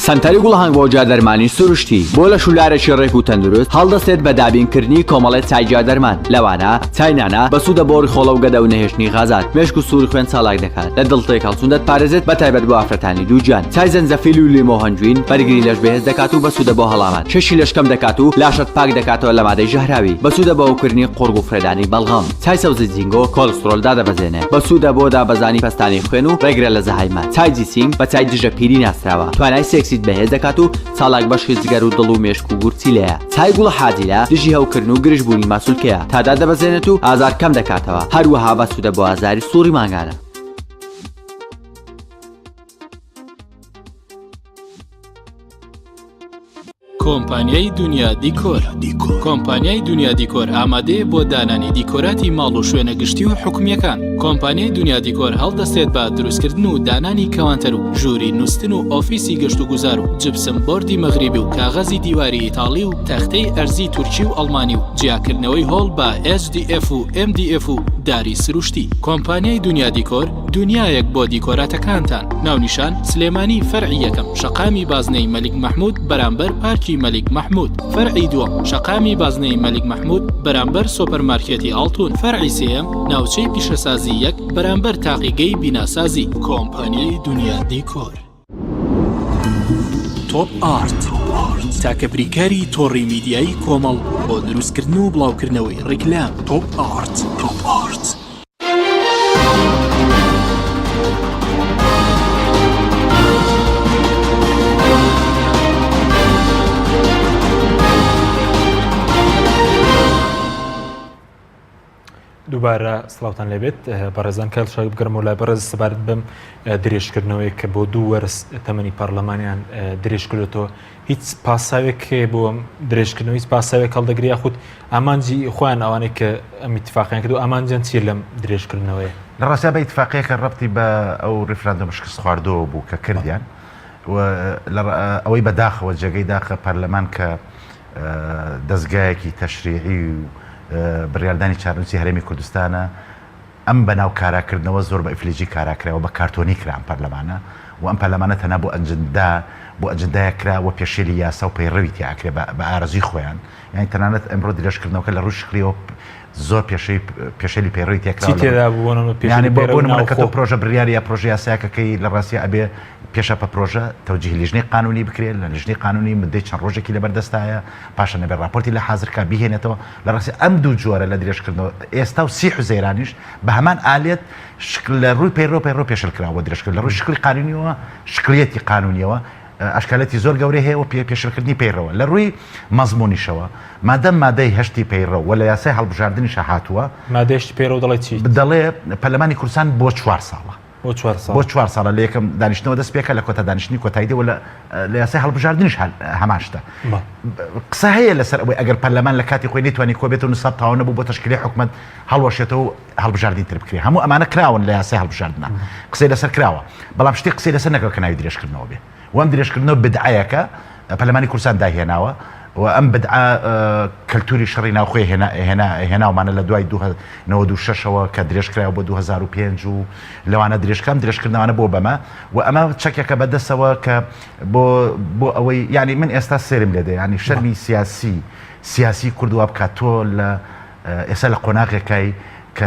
سنتەری گوڵهنگ بۆ جادەرمانی سروشتی بۆ لە شولارێکی ڕێک و تەندروست هەڵدەستێت بە دابینکردنی کۆمەڵێت چای جادەرمان لەوانە چاینانە بە سوودە بۆڕی خۆڵە و گەدە و نەهێشتنی غازات مێشک و سووری خوێن چالاک دەکات لە دڵتێک هەڵچوون دەتپارێزێت بە تایبەت بۆ ئافرەتانی دووجان چای زەنجەفیل و لیمۆ هەنجوین بەرگری لەش بەهێز دەکات و بە سوودە بۆ هەڵامان شەشی لەشکەم دەکات و لاشت پاک دەکاتەوە لە مادەی ژەهراوی بە سوودە بە ئەوکردنی قورگ و فرێدانی بەڵغەم چای سەوزی جینگۆ کۆلسترۆل دادەبەزێنێ بە سوودە بۆ دابەزانی پەستانی خوێن و ڕێگرە لە زەهایمان چای جیسینگ بە چای دژە پیری ناسراوە توانای سێکسیت بەهێز دەکات و چالاک بەشی جگەر و دڵ و مێشک و گورچی لەیە چای گوڵە حاجیلە دژی هەوکردن و گرژبوونی ماسوولکەیە تادا دەبەزێنێت و ئازار کەم دەکاتەوە هەروەها بە سوودە بۆ ئازاری سووری مانگانە.
کۆمپانیای دنیا دیکۆر. کۆمپانیای دنیا دیکۆر ئامادەیە بۆ دانانی دیکۆراتی ماڵ و شوێنە گشتی و حکومیەکان. کۆمپانیای دنیا دیکۆر هەڵدەستێت بە دروستکردن و دانانی کەوانتەر و ژووری نووسن و ئۆفیسی گەشت و گوزار و جبسم بۆردی مەغریبی و کاغەزی دیواری ئیتاڵی و تەختەی ئەرزی تورکی و ئەڵمانی و جیاکردنەوەی هۆڵ بە SDF و MDF و داری سروشتی. کۆمپانیای دنیا دیکۆر دنیایەک بۆ دیکۆراتەکانتان. ناونیشان سلێمانی فەرعی یەکەم شەقامی بازنەی مەلیک مەحموود بەرامبەر پارکی مەلیک مەحموود. فەرعی دووەم شەقامی بازنەی مەلیک مەحموود بەرامبەر سۆپەرمارکێتی ئاڵتون. فەرعی سێیەم ناوچەی پیشەسازی یەک بەرامبەر تاقیگەی بیناسازی. کۆمپانیای دنیا دیکۆر. تۆپ ئارت تاکە بریکاری تۆڕی میدیایی کۆمەڵ بۆ دروستکردن و بڵاوکردنەوەی ڕیکلام. تۆپ ئارت.
دووبارە سڵاوتان لێبێت بەڕێزان کەل شای بگەرم و لای بەڕێز سەبارەت بم درێژکردنەوەی کە بۆ 2 وەرز تەمەنی پەرلەمانیان درێژ کردێتەوە هیچ پاساوێک بۆ درێژکردنەوە هیچ پاساوێک هەڵدەگری یاخود ئامانجی خۆیان ئەوانەی کە ئەم ئیتفاقیان کرد و ئامانجیان چیە لەم درێژکردنەوەیە؟
لە ڕاستیا بە ئیتفاقیەکە ڕەبتی بە ئەو ڕیفراندۆم شکست خواردەوە بوو کە کردیان ئەوەی بەداخەوە جێگەی داخە پەرلەمان کە دەستگایەکی تەشریعی و بڕیاردانی چارنووسی هەرێمی کوردستانە ئەم بەناو کاراکردنەوە زۆر بە ئیفلیجی کاراکرێەوە بە کارتۆنی کران پەرلەمانە و ئەم پەرلەمانە تەنها بۆ ئەجندایە کراوە پێشێلی یاسا و پەیڕەوی تیاکرێ بە ئارەزوی خۆیان یعنی تەنانەت ئەمڕۆ درێژکردنەوەکە لە ڕوو شکلیەوە زۆر پێشێلی پەیڕەوی تێکراوە بۆ نمونە کە تۆ پرۆژە بڕیاری یا پرۆژە یاسایەکەکەی لە ڕاستی ئەبێ پێشە پە پرۆژە تەوجیه لیژنەی قانونی بکرێت لە لیژنەی قانونی مدەی چەند ڕۆژێکی لەبەردەستایە پاشە نەبێت راپۆرتی لە حازرکە بیهێنێتەوە لە ڕاستی ئەم دوو جۆرە لە درێژکردنەوە ئێستا و سی حوزەیرانیش بە هەمان ئالێت لە ڕووی پەیڕۆ پێشلکراوە درێژکرد لە ڕووی شکلی قانونیەوە شکلێتی قانونیەوە ئەشکالەتی زۆر گەورەی هەیە و پێشلکردنی پەیڕەوە لە ڕووی مەزمونیشەوە مادەی هەشتی پەیڕە و لە یاسای هەڵبژاردنیشە هاتووە
مادەشتی پەیڕە دەڵێت چی
دەڵێ پەرلەمانی کوردستان بۆ 4 ساڵە بۆ 4 ساڵە لە یەکەم دانیشتنەوە دەست پێکە لە کۆتا دانیشتنی کۆتاییدەوە لە یاسای هەڵبژاردنیش هەماشتە قسە هەیە لەسەر ئەوەی ئەگەر پەرلەمان لە کاتی خۆی نێتوانی کۆبێت و نساب تاوە نەبوو بۆ تەشکیلی حکومەت هەڵوەشێتەوە و هەڵبژاردنی تر بکرێت هەموو ئەمانە کراون لە یاسای هەڵبژاردنە قسەی لەسەر کراوە بەڵام شتی قسەی لەسەر نەکەوە کە ناوی درێژکردنەوە بێ وەم درێژکردنەوە بدعایەکە پەرلەمانی کوردستان داهێناوە و ئەم بدعا کەلتوری شەڕی ناوخۆی هێناومانە لە دوای 1996ەوە کە درێژکرا بۆ 2005 و لەوانە درێژکردنەوانە بۆ بەمە و ئەمە چەکێکە بەدەستەوە کە بۆ ئەوەی ینی من ئێستا سێرم لێدە ینی شەرمی سیاسی کردووە بکات تۆ لە ئێستا لە قۆناغێکای کە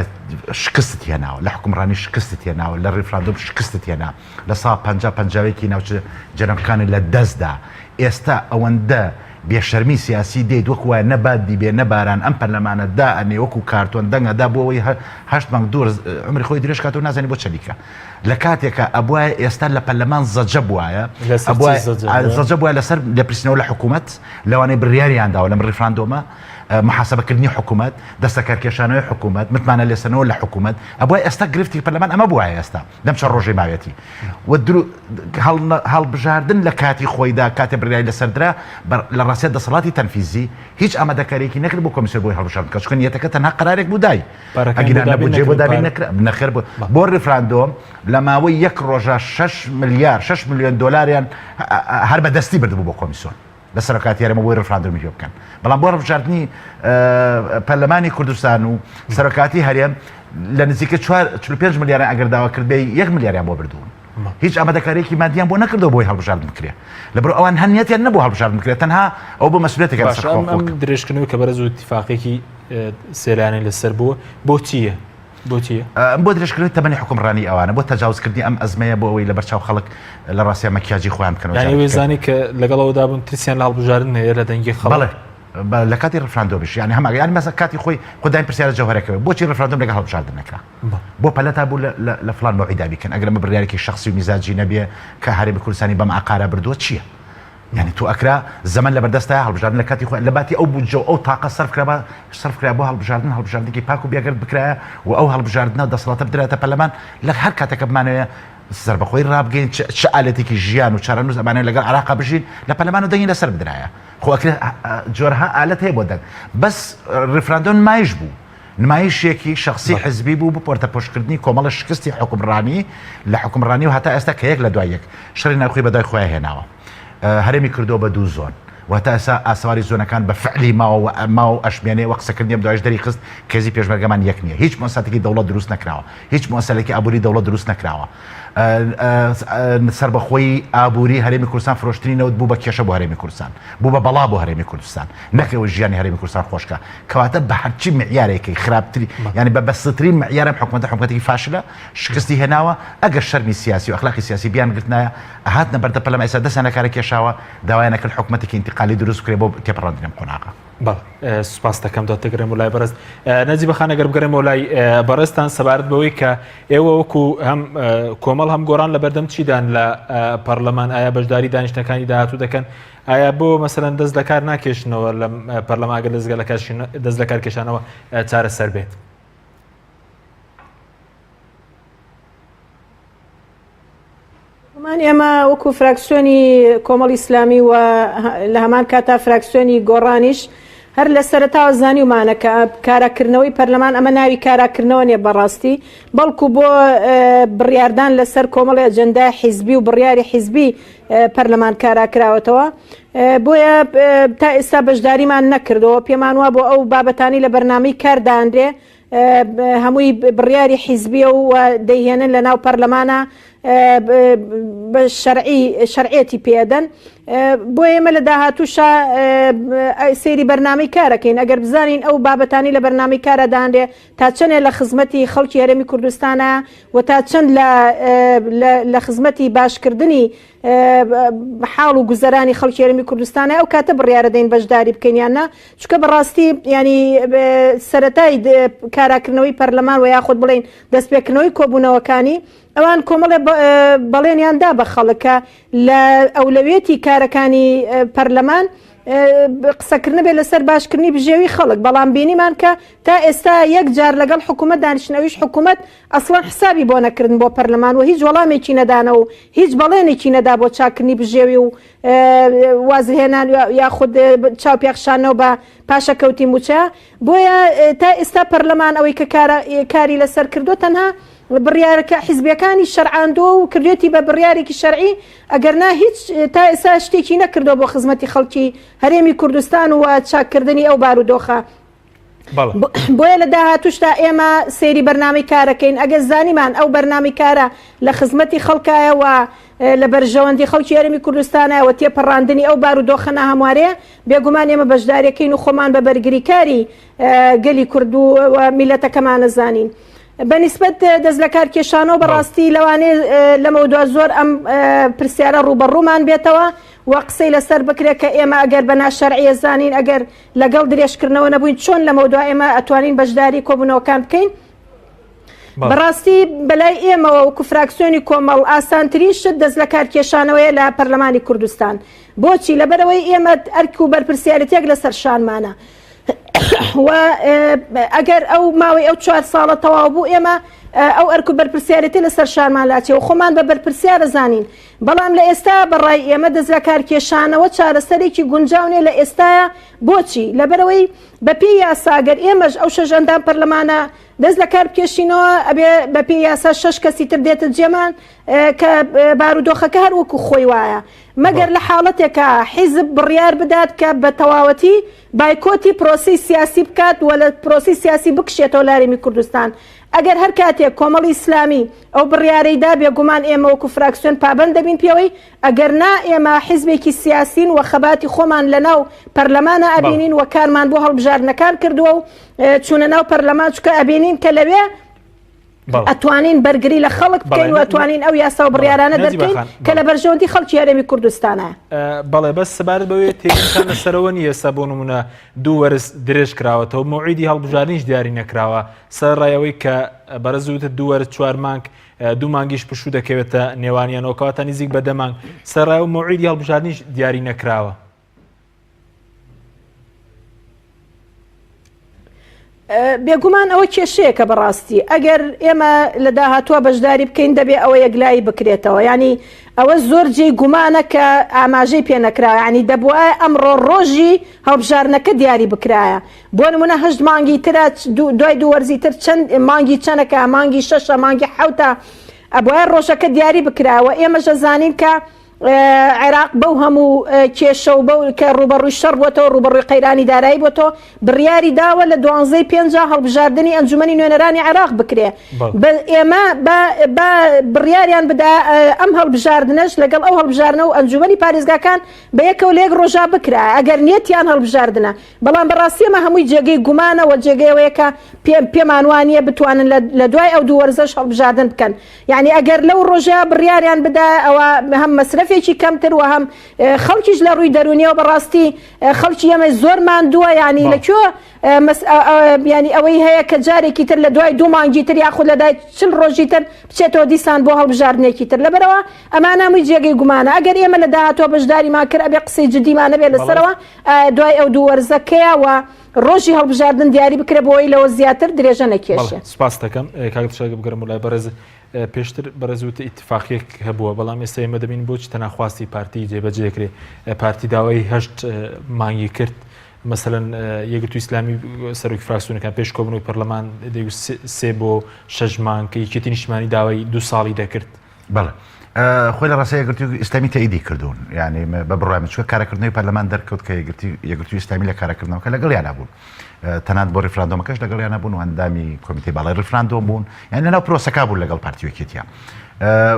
شکستت هێناوە لە حکومڕانی شکستت هێناوە لە ڕێفراندۆم شکستت هێنا لە سا 50 ناوچە جەنەبەکانی لە دەستدا ئێستا ئەوەندە بێشەرمی سیاسی دێت وەک وایە نەبات دیبێ نەباران ئەم پەرلەمانەدا ئەنێ وەکو کارتۆن دەنگەدا بۆ ئەوەی 8 مانگ دوور عمری خۆی درێژ کات و نازانی بۆ چەلیکە لە کاتێکە ئەبواە ئێستا لە پەرلەمان زەجە بواە زەجە بواە لەسەر لەپرسینەوە لە حکوومەت لەوانەی بڕیاریانداوە لەم ڕێفراندۆمە محاسبەکردنی حکوومەت دەستە کارکێشانەوەی حکوومەت متمانە لێسەنەوە لە حکوومەت ئەبواە ئێستا گرفتی پەرلەمان ئەمە بواە ئێستا لەم چەند ڕۆژەی ماوێتی و هەڵبژاردن لە کاتی خۆیدا کاتێ بڕیای لەسەردرا لە ڕاستیە دەسەڵاتی تەنفیزی هیچ ئامادەکاریەکی نەکرد بۆ کۆمیسیۆن بۆی هەڵبژاردن کە چونکە نیەتەکە تەنها قەرارێک بوو دای ئەگەرانە بودجێ بۆ دابین نەخێر بۆ ڕێفراندۆم لە ماوەی 1 ڕۆژە 6 میلیۆن دۆلاریان هەر بەدەستی بردبوو بۆ کۆمیسیۆن لە سەرۆکاتی یارمە بۆی ڕێفراندۆمی پێ بکەن بەڵام بۆ ڕەبژاردننی پەرلەمانی کوردستان و سەرۆکاتی هەرێم لە نزیکە 45 ملیاران ئەگەر داوا کردبێ 1 ملیاریان بۆ بردوون هیچ ئامادەکاریەکی مادیان بۆ نەکردەوە بۆی هەڵبژاردن بکرێ لەبەر ئەوان هەنیەتیان نەبوو هەڵبژاردن بکرێت تەنها ئەو بۆ مەسئولیەتێک
ئەم درێژکردنەوەی کە بەرەز و اتفاقێکی سێلانەی لەسەر بووە بۆ چییە؟ بۆ درێژکردنی تەمەنی حکومڕانی ئەوانە بۆ تەجاوزکردنی ئەم ئەزمەیە بۆ ئەوەی لەبەر چاو خەڵک لە ڕاستیە مەکیاجی خۆیان بکەنەوە وێزانی کە لەگەڵەوەدا بوون ترسیان لە هەڵبژاردن هەیە لە دەنگی خەڵک
لە کاتی ڕفراندۆمیش یعنی هەماگە یان مەسە کاتی خۆی خۆدای پرسیارە جەوهەرەکەوە بۆچی ڕفراندۆم لەگەڵ هەڵبژاردن نەکرا بۆ پەلەتا بوو لە فلان مەوعیدا بیکەن ئەگەرمە بڕیارێکی شخصی و میزاجی نەبێ کە هەرێمی کوردستانی بەم ئاقارە بردووە چییە؟ یعنی تو ئەکرا زەمن لە بەردەستە هەڵبژاردن لە کاتی خۆی لە باتی ئەو بودجە و ئەو تاقە سەرفکرا بۆ هەڵبژاردنێکی پاک و بێگەرت بکرایە و ئەو هەڵبژاردنە دەسەڵاتە بدرێتە پەرلەمان لە هەر کاتێکە بمانەوەیە سەربەخۆی ڕابگەین چ ئالەتێکی ژیان و چارەنووس ئەمانەوە لەگەڵ عراقا بژین لە پەرلەمان و دەنگی لەسەر بدرایە خۆ ئەکرێ جۆرها ئالەت هەیە بۆ دەنگ بەس ڕێفراندۆ نمایش بوو نمایشێکی شخصی حزبی بوو بۆ پۆرتەپۆشکردنی کۆمەڵە شکستی حکومڕانی لە حکومڕانی و هەتا ئێستا کە یەک لە دوای یەک شەڕی ناوخۆی بەدای خۆیان هێناوە هەرێمی کردۆ بە 2 زۆن وتا ئێستا ئاسواری زۆنەکان بە فعلی ماوە ئەشمێنێ وە قسەکردنی ئەم دوایش دەری خست کێزی پێشمەرگەمان یەک نییە هیچ مؤسساتێکی دەوڵەت دروست نەکراوە هیچ مؤسسەیەکی ئابووری دەوڵەت دروست نەکراوە سەربەخۆی ئابووری هەرێمی کوردستان فرۆشتنینەوە بوو بە کێشە بۆ هەرێمی کوردستان بوو بە بەڵا بۆ هەرێمی کوردستان نەکەوە ژیانی هەرێمی کوردستان خۆشکە کەواتە بە هەرچی معیارێکی خراپتری ینی بە بەستترین معیارم حکوومەتێکی فاشلە شکستی هێناوە ئەگەر شەرمی سیاسی و ئەخلاقی سیاسی بیان گرتنایە هاتنە بەردە پەرلەمان ئێستا دەستیانە کارە کێشاوە داوای نەکرد حکوومەتێکی انتقالی دروست بکرێ بۆ تێپەڕاندنی قۆناغا
سوپاس دەکەم دۆتەگرم و لای بەڕست نەجی بەخانە گەر بگەڕێمەوە لای بەڕستان سەبارەت بەوەی کە ئێوە وەکو هەم کۆمەڵ هەم گۆڕان لە بەردەم چیدان لە پەرلەمان ئایا بەشداری دانیشتەکانی داهاتوو دەکەن ئایا بۆ مەسەلەن دەست لە کار ناکێشنەوە لە پەرلەماگە دەست لە کارکێشانەوە چارەسەر بێت
ئێمە وەکو فراکسیۆنی کۆمەڵ ئیسلامی و لە هەمان کاتا فراکسیۆنی گۆڕانیش هەر لە سەرەتاوە زانیومانە کە کاراکردنەوەی پەرلەمان ئەمە ناوی کاراکردنەوە نیە بەڕاستی بەڵکو بۆ بڕیاردان لەسەر کۆمەڵی ئەجەندای حیزبی و بڕیاری حیزبی پەرلەمان کاراکراوەتەوە بۆیە تا ئێستا بەشداریمان نەکردەوە پێمان وە بۆ ئەو بابەتانی لە بەرنامەی کارداندرێ هەمووی بڕیاری حیزبیە و دەیهێنن لە ناو پەرلەمانە بە شەرعێتی پێدەن بۆ ئێمە لە داهاتووشە سەیری بەرنامەی کارەکەین ئەگەر بزانین ئەو بابەتانی لە بەرنامەی کارەدانرێ تا چەندێ لە خزمەتی خەڵکی هەرێمی کوردستانە و تا چەند لە خزمەتی باشکردنی حاڵ و گوزەرانی خەڵکی هەرێمی کوردستانە ئەو کاتە بڕیارە دەین بەشداری بکەینیاننا چونکە بەڕاستی ینی سەرەتای کاراکردنەوەی پەرلەمان و یاخود بڵێن دەستپێکردنەوەی کۆبوونەوەکانی ئەوان کۆمەڵێ بەڵێنیاندا بە خەڵکە لە ئەولەوێتی کارەکانی پەرلەمان قسەکردن بێت لەسەر باشکردنی بژێوی خەڵک بەڵام بینیمان کە تا ئێستا یەک جار لەگەڵ حکوومەت دانیشتنەوەیش حکوومەت ئەسڵان حسابی بۆ نەکردن بۆ پەرلەمان و هیچ وەڵامێکی نەدانە و هیچ بەڵێنێکی نەدا بۆ چاکردنی بژێوی و وازهێنان یاخود چاوپێخشانەوە بە پاشەکەوتی موچە بۆیە تا ئێستا پەرلەمان ئەوەی کە کاری لەسەر کردو تەنها بڕیارەکە حیزبەکانی شەرعاندۆ و کردێتی بە بڕیارێکی شەرعی ئەگەرنا هیچ تا ئێستا شتێکی نەکردو بۆ خزمەتی خەڵکی هەرێمی کوردستان و چاکردنی ئەو بارودۆخە. بۆیە لە داهاتوشتا ئێمە سێری بەرنامەی کارەکەین ئەگەر زانیمان ئەو بەرنامی کارە لە خزمەتی خەڵکایە و لە بەرژەوەندی خەڵکی هەرێمی کوردستانەوە تێپەڕاندنی ئەو بارودۆخە هەموارەیە بێگومان ئێمە بەشدارەکەین و خۆمان بە بەرگریکاری گەلی کورد و میلەتەکەمان نەزانین. بەنسبەت دەست لە کار کێشانەوە بەڕاستی لەوانێ لەمە دو زۆر ئەم پرسیارە ڕوبەڕوومان بێتەوە و قسەی لەسەر بکرێت کە ئێمە ئەگەر بە ناشەرعیە زانین ئەگەر لەگەڵ درێژکردنەوە نەبووین چۆن لەمە دو ئێمە ئەتوانین بەشداری کۆبوونەوەکان بکەین. بەڕاستی بەلای ئێمەوە وەکو فراکسیۆنی کۆمەڵ ئاسانترین شت دەست لە کار کێشانەوەیە لە پەرلەمانی کوردستان. بۆچی لەبەرەوەی ئێمە ئەرک و بەرپرسیارەتێک لەسەر شانمانە و ئەگەر ئەو ماوەی ئەو 4 ساڵە تەواو بوو ئێمە ئەو ئەرک و بەرپرسیارەتی لەسەر شانمان لاچێەوە خۆمان بە بەرپرسیارە زانین. بەڵام لە ئێستا بەڕای ئێمە دەست لە کار کێشانەوە چارەسەرێکی گونجاونێ لە ئێستاە. بۆچی لەبەرەوەی بەپێی یاساگەر ئێمەش ئەو 6 ئەندام پەرلەمانە دەست لە کار بکێشینەوە ئەبێ بەپێی یاسا 6 کەسی تر دێتە جێمان کە بارودۆخەکە هەر وەکو خۆی وایە مەگەر لە حاڵەتێکە حیزب بڕیار بدات کە بە تەواوەتی بایکۆتی پرۆسی سیاسی بکات و لە پرۆسی سیاسی بکشێتەوە لە هەرێمی کوردستان. ئەگەر هەر کاتێک کۆمەڵی ئیسلامی ئەو بڕیارەیدا بێگومان ئێمە وەکو فراکسیۆن پابەند دەبین پێوەی ئەگەر نا ئێمە حیزبێکی سیاسین و خەباتی خۆمان لەناو پەرلەمانە ئەبینین و کارمان بۆ هەڵبژاردنەکان کردووە و چوونە ناو پەرلەمان چکە ئەبینین کە لەوێ ئەتوانین بەرگری لە خەڵک بکەین و ئەتوانین ئەو یاسا و بڕیارانە دەرکەین کە لە بەرژەوەندی خەڵکی هەرێمی کوردستانە.
بەڵێ بەس سەبارەت بەوەیە تێگەشتان لەسەرەوە نیە ئێستا بۆ نمونە 2 وەرز درێژ کراوەتەوە موعیدی هەڵبژاردنیش دیاری نەکراوە سەرڕایەوەی کە بەرەزوتە 2 وەرز 4 مانگ 2 مانگیش پشوو دەکەوێتە نێوانیانەوەکەواتە نزیک بە 10 مانگ سەرڕایە و موعیدی هەڵبژاردنیش دیاری نەکراوە.
بێگومان ئەوە کێشەیەکە بەڕاستی ئەگەر ئێمە لە داهاتووە بەشداری بکەین دەبێ ئەوە یەکلایی بکرێتەوە ینی ئەوە زۆر جێی گومانە کە ئاماژەی پێ نەکرا ینی دەبووە ئەمڕۆ ڕۆژی هەڵبژارنەکە دیاری بکرایە بۆ نمونە 8 مانگی ترە دوای 2 وەرزی تر چەند مانگی چەندەکە مانگی 6 مانگی 7 ئەبووە ڕۆژەکە دیاری بکراوە ئێمە ژەزانین کە عێراق بەو هەموو کێشە و بەو کە ڕوبەڕووی شەڕ بۆتەوە ڕوبەڕووی قەیرانی دارایی بۆتەوە بڕیاری داوە لە 12/5 هەڵبژاردننی ئەنجومەنی نوێنەرانی عێراق بکرێ ئێمە بڕیاریان بدا ئەم هەڵبژاردنەش لەگەڵ ئەو هەڵبژاردنە و ئەنجومەنی پارێزگاکان بە یەکەوە لە یەک ڕۆژا بکرا ئەگەر نیەتیان هەڵبژاردنە بەڵام بەڕاستی ئەمە هەمووی جێگەی گومانەوە جێگەیەوەیە کە پێمان وانە بتوانن لە دوای ئەو 2 وەرزەش هەڵبژاردن بکەن یعنی ئەگەر لەو ڕۆژە بڕیاریان بدا ئەوە هەم مەسرفێکی کەمتر و هەم خەڵکیش لە ڕووی دەرونیەوە بەڕاستی خەڵکی ئەمە زۆر ماندووە ینی لەکوێ ینی ئەوەی هەیە کە جارێکی تر لە دوای 2 مانگی تر یاخود لە دوای 40 ڕۆژی تر بچێتەوە دیسان بۆ هەڵبژاردنێکی تر لەبەرەوە ئەمان هەمووی جێگەی گومانە ئەگەر ئێمە لە داهاتوە بەشداریمان کرد ئەبێ قسەی جدیمانە بێ لەسەرەوە دوای ئەو 2 وەرزەکەیە و ڕۆژی هەڵبژاردن دیاری بکرێ بۆەوەی لەوە زیاتر درێژە نەکێشێ.
سپاس دەکەم کاکتشاگە بگەرم لای بەرز پێشتر بەرەزوتە ئیتفاقیەک هەبووە بەڵام ئێستا ئێمە دەبین بۆچ تەناخواستی پارتی جێبەجێکرێ پارتی داوای 8 مانگی کرد مثلەن یەکگرتووی ئیسلامی سەرۆکی فراکسیۆنەکان پێش کۆبوونەوەی پەرلەمان 3 بۆ 6 مانگ کە یەکێتی نیشتمانی داوای 2 ساڵی دەکرد.
بەڵێ خۆی لە ڕاستە یەکگرتووی ئیسلامی تاییدی کردوون یعنی بە بڕای چووکە کارەکردنەوەی پەرلەمان دەرکەوت کە یەکگرتووی ئیسلامی لە کارەکردنەوەکە لەگەڵیان نەبوون تەنانەت بۆ ڕیفراندۆمەکەش لەگەڵیان نەبوون و ئەندامی کۆمیتەی باڵای ڕیفراندۆم بوون یعنی لەناو پرۆسەکە بوون لەگەڵ پارتی یەکێتیان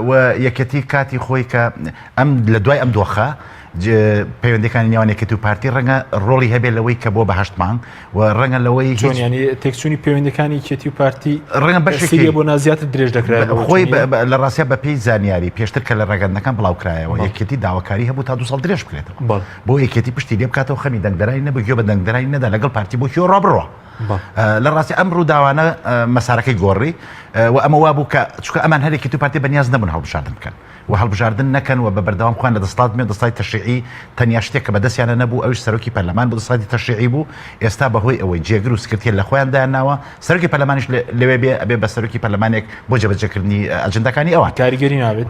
و یەکێتی کاتی خۆی کە ئەم لە دوای ئەم دۆخە پەیوەندەکانی نێوان یەکێتی و پارتی ڕەنگە ڕۆڵی هەبێت لەوەی کە بۆ بە 8 مانگ و ڕەنگە لەوەی
تێکچوونی پەیوەندەکانی یەکێتی و پارتی ڕەنگە بەشێکی بۆ نازیاتر درێژ دەکرێت
خۆی لە ڕاستە بە پێی زانیاری پێشتر کە لە ڕێگەندەکان بڵاوکرایەوە یەکێتی داواکاری هەبوو تا 2 ساڵ درێژ بکرێتەوە بۆ یەکێتی پشتی لێ بکاتەوە خەمی دەنگدەرانی نەبگوێ بە دەنگدەرانی نەدا لەگەڵ پارتی بۆ کێوە ڕابڕەوە لە ڕاستی ئەم ڕووداوانە مەسارەکەی گۆڕی و ئەمە وا بوو کە چونکە ئەمان هەر یەکێتی و پارتی بەنیاز نەبوون هەڵبژاردن بکەن و هەڵبژاردن نەکەن و بە بەردەوام خوان لە دەسەڵاتی تەشریعی تەنیا شتێک کە بەدەستیانە نەبوو ئەوش سەرۆکی پەرلەمان بۆ دەسەڵاتی تەشریعی بوو ئێستا بەهۆی ئەوەی جێگر و سکرتێر لە خۆیان دایانناوە سەرۆکی پەرلەمانیش لەوێ بێ ئەبێ بە سەرۆکی پەرلەمانێک بۆ جێبەجێکردنی ئەجەندەکانی ئەوان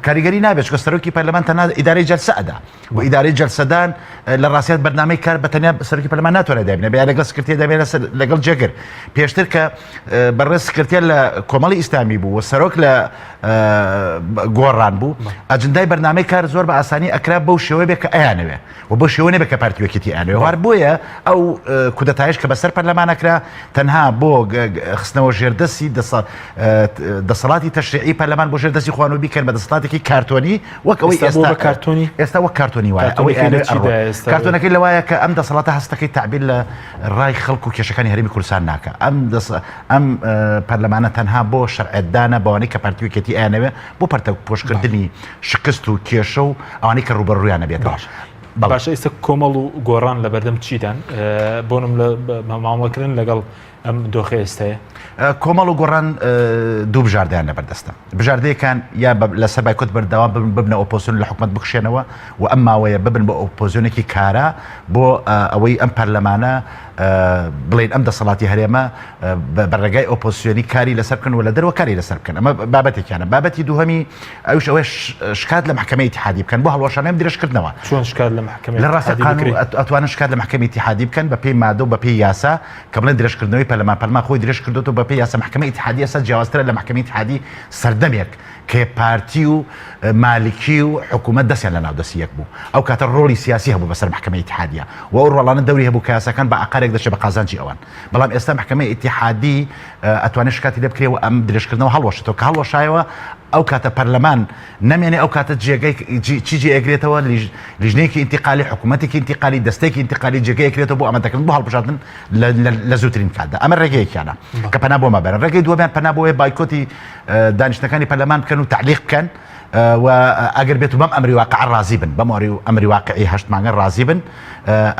کاریگەری نابێت چونکە سەرۆکی پەرلەمان تەنها ئیدارەی جەلسە ئەدا و ئیدارەی جەلسەدان لە ڕاستیات بەرنامەی کار بە تەنیا سەرۆکی پەرلەمان ناتوانێت دابێنێت بە لەگەڵ سکرتێر دەبێت لەگەڵ جێگر پێشتر کە بەڕێز سکرتێر لە کۆمەڵی ڕۆستامی بوو و سەرۆک لە گۆڕان بوو ئەجندای بەرنامەی کار زۆر بە ئاسانی ئەکرا بەو شێوەیە بێ کە ئەیانەوێ و بۆ شێوە نەبێ کە پارتیوەکێتی ئەیانەوێ وار بۆیە ئەو کودەتایش کە بەسەر پەرلەمانەکرا تەنها بۆ خستنەوە ژێردەسی دەسەڵاتی تەشریعی پەرلەمان بۆ ژێردەسی خوان و بیکەن بە دەسەڵاتێکی کارتۆنی وەک ئەوەی ئێستا وەک کارتۆنی وایە ئەوەی کارتۆنەکەی لەوایە کە ئەم دەسەڵاتە هەستەکەی تعبیر لە ڕای خەڵک و کێشەکانی هەرێمی کوردستان ناکە ئەم پەرلەمانە تەنها بۆ شەرعێتدانە بەوانەی کە پارتیوەکێتی ئەیانەوێ بۆ پەرتە پۆشکردنی شکست و کێشە و ئەوانەی کە ڕوبەڕوویانە بێتەوە.
باشە ئێستا کۆمەڵ و گۆڕان لە بەردەم چیدان بۆنم لە مامەڵکردن لەگەڵ ئەم دۆخی ئێستەیە
کۆمەڵ و گۆڕان دوو بژاردەیان لە بەردەستە بژاردەیەکان یا لەسەر بایکۆت بەردەوام ببنە ئۆپۆزیسیۆن لە حکومەت بکشێنەوە و ئەم ماوەیە ببن بە ئۆپۆزیسیۆنێکی کارە بۆ ئەوەی ئەم پەرلەمانە بڵین ئەم دەسەڵاتی هەرێمە بەڕێگای ئۆپۆزیسیۆنی کاری لەسەر بکەن و لە دەرەوە کاری لەسەر بکەن ئەمە بابەتێکیانە بابەتی دووهەمی ئەوش ئەوەی شکات لە محکەمەی اتحادی بکەن بۆ هەڵوەشانەیەم درێژکردنەوە
چۆن شکات لە محکەمەی
لە ڕاستی ئەتوانن شکات لە محکەمەی اتحادی بکەن بە پێی مادە و بە پێی یاسا کە بڵێن درێژکردنەوەی پەرلەمان خۆی درێژ کردوەوە بە پێی یاسا محکەمەی اتحادی ئێستا جیاوازترە لە محکەمەی اتحادی سەردەمێک کە پارتی و مالکی و حکوومەت دەستیان لە ناودەسیەک بوو ئەو کاتە ڕۆڵی سیاسی هەبوو بەسەر محکەمەی اتحادیە و ئەو ڕۆڵانە دەوری هەبوو کە یاساکان بە عقارێک دەچێت بە قازانجی ئەوان بەڵام ئێستا محکەمەی اتحادی ئەتوانێت شکاتی لێ بکرێەوە ئەم درێژکردنەوە هەڵوەشێتەوە کە هەڵوەشایەوە ئەو کاتە پەرلەمان نەمێنێ ئەو کاتە جێگەی چیجی ئەگرێتەوە لیژنەیەکی ئینتیقالی حکوومەتێکی ئینتیقالی دەستێکی ئینتیقالی جێگەی ئەگرێتەوە بۆ ئەمەدەکردن بۆ هەڵبژاردن لە زووترین کاتدا ئەمە ڕێگەیەکیانە کە پەنا بۆ مەبەرن ڕێگەی دووەمیان پەنا بۆیە بایکۆتی دانیشتەکانی پەرلەمان بکەن و تعلیق بکەن و ئەگەر بێت بەم ئەمری واقع ڕازی بن بەم ئەمری واقعی هەشت مانگە ڕازی بن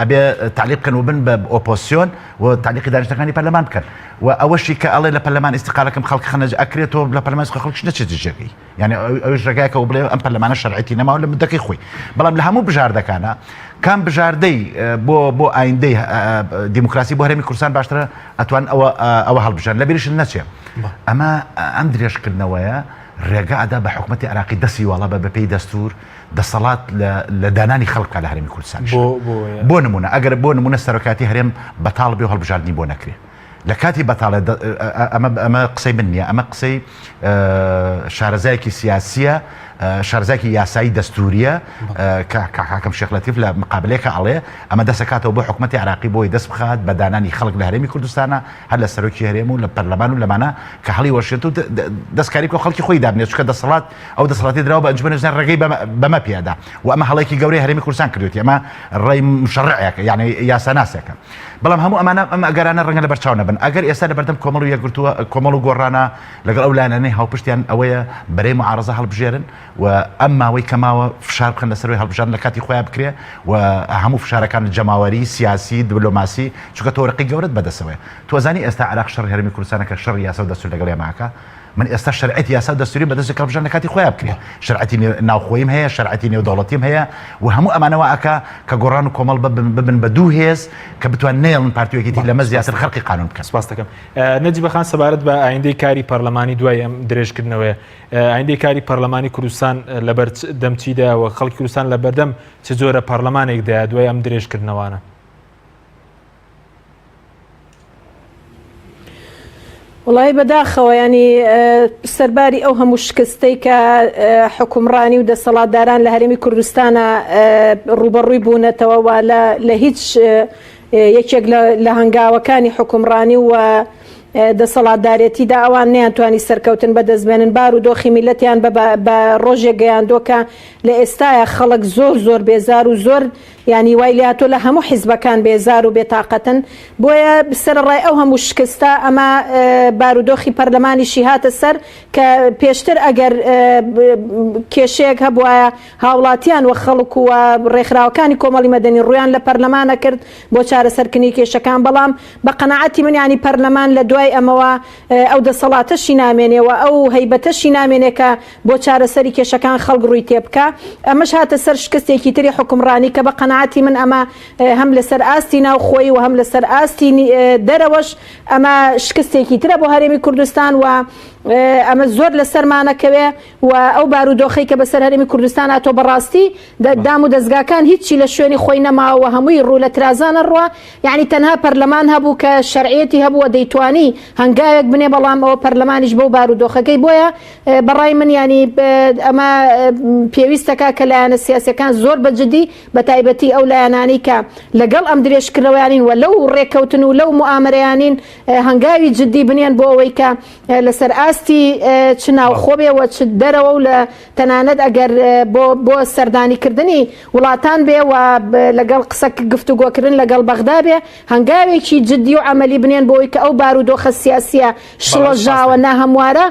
ئەبێ تعلیق بکەن و بن بە ئۆپۆزیسیۆن و تعلیقی دانیشتەکانی پەرلەمان بکەن و ئەوەشی کە ئەڵێ لە پەرلەمان ئیستیقالەکەم خەڵک خەنەج ئەکرێتەوە لە پەرلەمان خەڵکیش نەچێت جێگەی یعنی ئەوش ڕێگایەکە و بڵێ ئەم پەرلەمانە شەرعیتی نەماوە لە مدەکەی خۆی بەڵام لە هەموو بژاردەکانە کام بژاردەی بۆ ئایندەی دیموکراسی بۆ هەرێمی کوردستان باشترە ئەتوان ئەوە هەڵبژان لە بیرشن نەچێ ئەمە ئەم درێژکردنەوەیە ڕێگە ئەدا بە حکوومەتی عراقی دەستی واڵە بە بەپێی دەستور دەسەڵات لە دانانی خەڵکە لە هەرێمی کوردستان بۆ نمونە ئەگەر بۆ نمونە سەرۆکاتی هەرێم بەتاڵ بێ و هەڵبژاردنی بۆ نەکرێ لە کاتی بەتاڵە ئەمە قسەی من نییە ئەمە قسەی شارەزایەکی سیاسیە شارەزایەکی یاسایی دەستوریە کاکەم شێخ لەتیف لە مقابلەیەکە ئەڵێ ئەمە دەسەکاتەوە بۆ حکوومەتی عراقی بۆی دەست بخات بە دانانی خەڵک لە هەرێمی کوردستانە هەر لە سەرۆکی هەرێم و لە پەرلەمان و لەمانە کە هەڵی وەشێت و دەستکاری بکە خەڵکی خۆی دابنێت چکە دەسەڵات ئەو دەسەڵاتی درراوە بە ئەنجومەن نوێژان ڕێگەی بەمە پێدا و ئەمە هەڵێکی گەورەی هەرێمی کوردستان کردوێت ئەمە ڕێی مشەڕعەکە یعنی یاساناسێکە بەڵام هەموو ئەمانە ئەم ئەگەرانە ڕەنگە لە بەرچاو نەبن ئەگەر ئێستا لە بەردەم کۆمەڵ و یەکگرتووە کۆمەڵ و گۆڕانە لەگەڵ ئەو لایەنانەی هاوپشتیان ئەوەیە بەرەی معارەزە هەڵبژێرن و ئەم ماوەی کەماوە فشار بکەن لەسەروی هەڵبژاردن لە کاتی خۆیان بکرێ و هەموو فشارەکان جەماوەری سیاسی دیبلۆماسی چونکە تۆڕقی گەورەت بەدەستەوەی تۆزانی ئێستا عراق شەڕ هەرێمی کوردستانەکە شەڕ یاسا و دەستور لەگەڵ ئێماکە من ئێستا شەرعەتی یاسا و دەستوری بەدەست هەڵبژاردن لە کاتی خۆیان بکرێ شەرعەتی ناوخۆییم هەیە شەرعەتی نێودەوڵەتیم هەیە و هەموو ئەمانەوە ئەکا کە گۆڕان و کۆمەڵ ببن بە دوو هێز کە بتوان نێڵن پارتیوەکێتی لەمە زیاتر خەڵقی قانون بکەن.
سپاس دەکەم. نەجیب خان سەبارەت بە ئایندەی کاری پەرلەمانی دوای ئەم درێژکردنەوەی ئایندەی کاری پەرلەمانی کوردستان لەبەر دەمچیدا و خەڵکی کوردستان لە بەردەم چ جۆرە پەرلەمانێکدا دوای ئەم درێژکردنەوەانە؟
وڵی بەداخەوە ینی سەرباری ئەو هەموو شکستەی کە حکومڕانی و دەسەڵاتداران لە هەرێمی کوردستانە ڕوبەڕووی بوونەتەوە و لە هیچ یەکێک لە هەنگاوەکانی حکومڕانی و دەسەڵاتدارێتیدا ئەوان نەیانتوانی سەرکەوتن بەدەستبێنن بار و دۆخی میلەتیان بە ڕۆژێک گەیاندۆکە لە ئێستاە خەڵک زۆر بێزار و زۆر ینی وای لاتۆ لە هەموو حیزبەکان بێزار و بێتاقەتن بۆیە سەرڕای ئەو هەموو شکستە ئەمە بارودۆخی پەرلەمانیشی هاتە سەر کە پێشتر ئەگەر کێشەیەک هەبووایە هاوڵاتیان و خەڵک و ڕێکخراوەکانی کۆمەڵی مەدەنی ڕویان لە پەرلەمانە کرد بۆ چارەسەرکردنی کێشەکان بەڵام بە قەنەعەتی من ینی پەرلەمان لە دوای ئەمەوە ئەو دەسەڵاتەشی نامێنێەوە ئەو هەیبەتەشی نامێنێ کە بۆ چارەسەری کێشەکان خەڵک ڕووی تێبکە ئەمەش هاتە سەر شکستێکی تری حکومڕانی کە بە قەنەعەتی من ئەمە هەم لەسەر ئاستی ناوخۆی و هەم لەسەر ئاستی دەرەوەش ئەمە شکستێکی ترە بۆ هەرێمی کوردستان و ئەمە زۆر لە سەرمانەکەوێ و ئەو بارودۆخی کە بەسەر هەرێمی کوردستان هاتۆ بەڕاستی دام و دەستگاکان هیچی لە شوێنی خۆی نەماوە هەمووی ڕوو لە ترازانە ڕوە یعنی تەنها پەرلەمان هەبوو کە شەرعەتی هەبووە دەیتوانی هەنگاوێک بنێ بەڵام ئەوە پەرلەمانیش بەو بارودۆخەکەی بۆیە بەڕای من ینی ئەمە پێویستەکە کە لایەنە سیاسەکان زۆر بەجددی بە تایبەتی ئەو لایەنانی کە لەگەڵ ئەم درێژکردنەوەیانین و لەو ڕێکەوتن و لەو مؤامرەیانین هەنگاوی جددی بنێن بۆ ئەوەی کە لەسەر ئاستی چ ناوخۆبێەوە چ دەرەوە و لە تەنانەت ئەگەر بۆ سەردانیکردنی وڵاتان بێ و لەگەڵ قسە گفتوگۆکردن لەگەڵ بەغدا بێ هەنگاوێکی جددی و عملی بنێن بۆی کە ئەو بارودۆخە سیاسیە شڵەژاوە ناهەموارە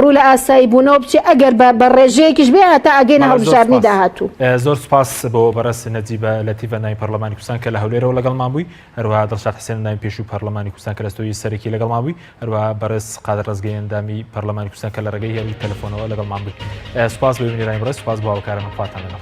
ڕوو لە ئاسایی بوونەوە بچێ ئەگەر بە ڕێژەیەکیش بێ تا ئەگەینە هەڵبژاردننی داهاتوو.
زۆر سپاس بۆ بەڕست نەجیبە لەتیڤە ناوی پەرلەمانی کوردستان کە لە هەولێرەوە لەگەڵمان بووی هەروەها دڵشاد حسێن ناوی پێشووی پەرلەمانی کوردستان کە لە ستۆری سەرەکی لەگەڵمان بووی هەروەها بەڕست قادر ڕزگەی ئەندامی پەرلەمانی کوردستان کە لە ڕێگەی هێڵی تەلەفۆنەوە لەگەڵمان بووی. سپاس بە بینیرانی بەڕست سپاس بۆ هاوکارانم خواتان لەگەڵ.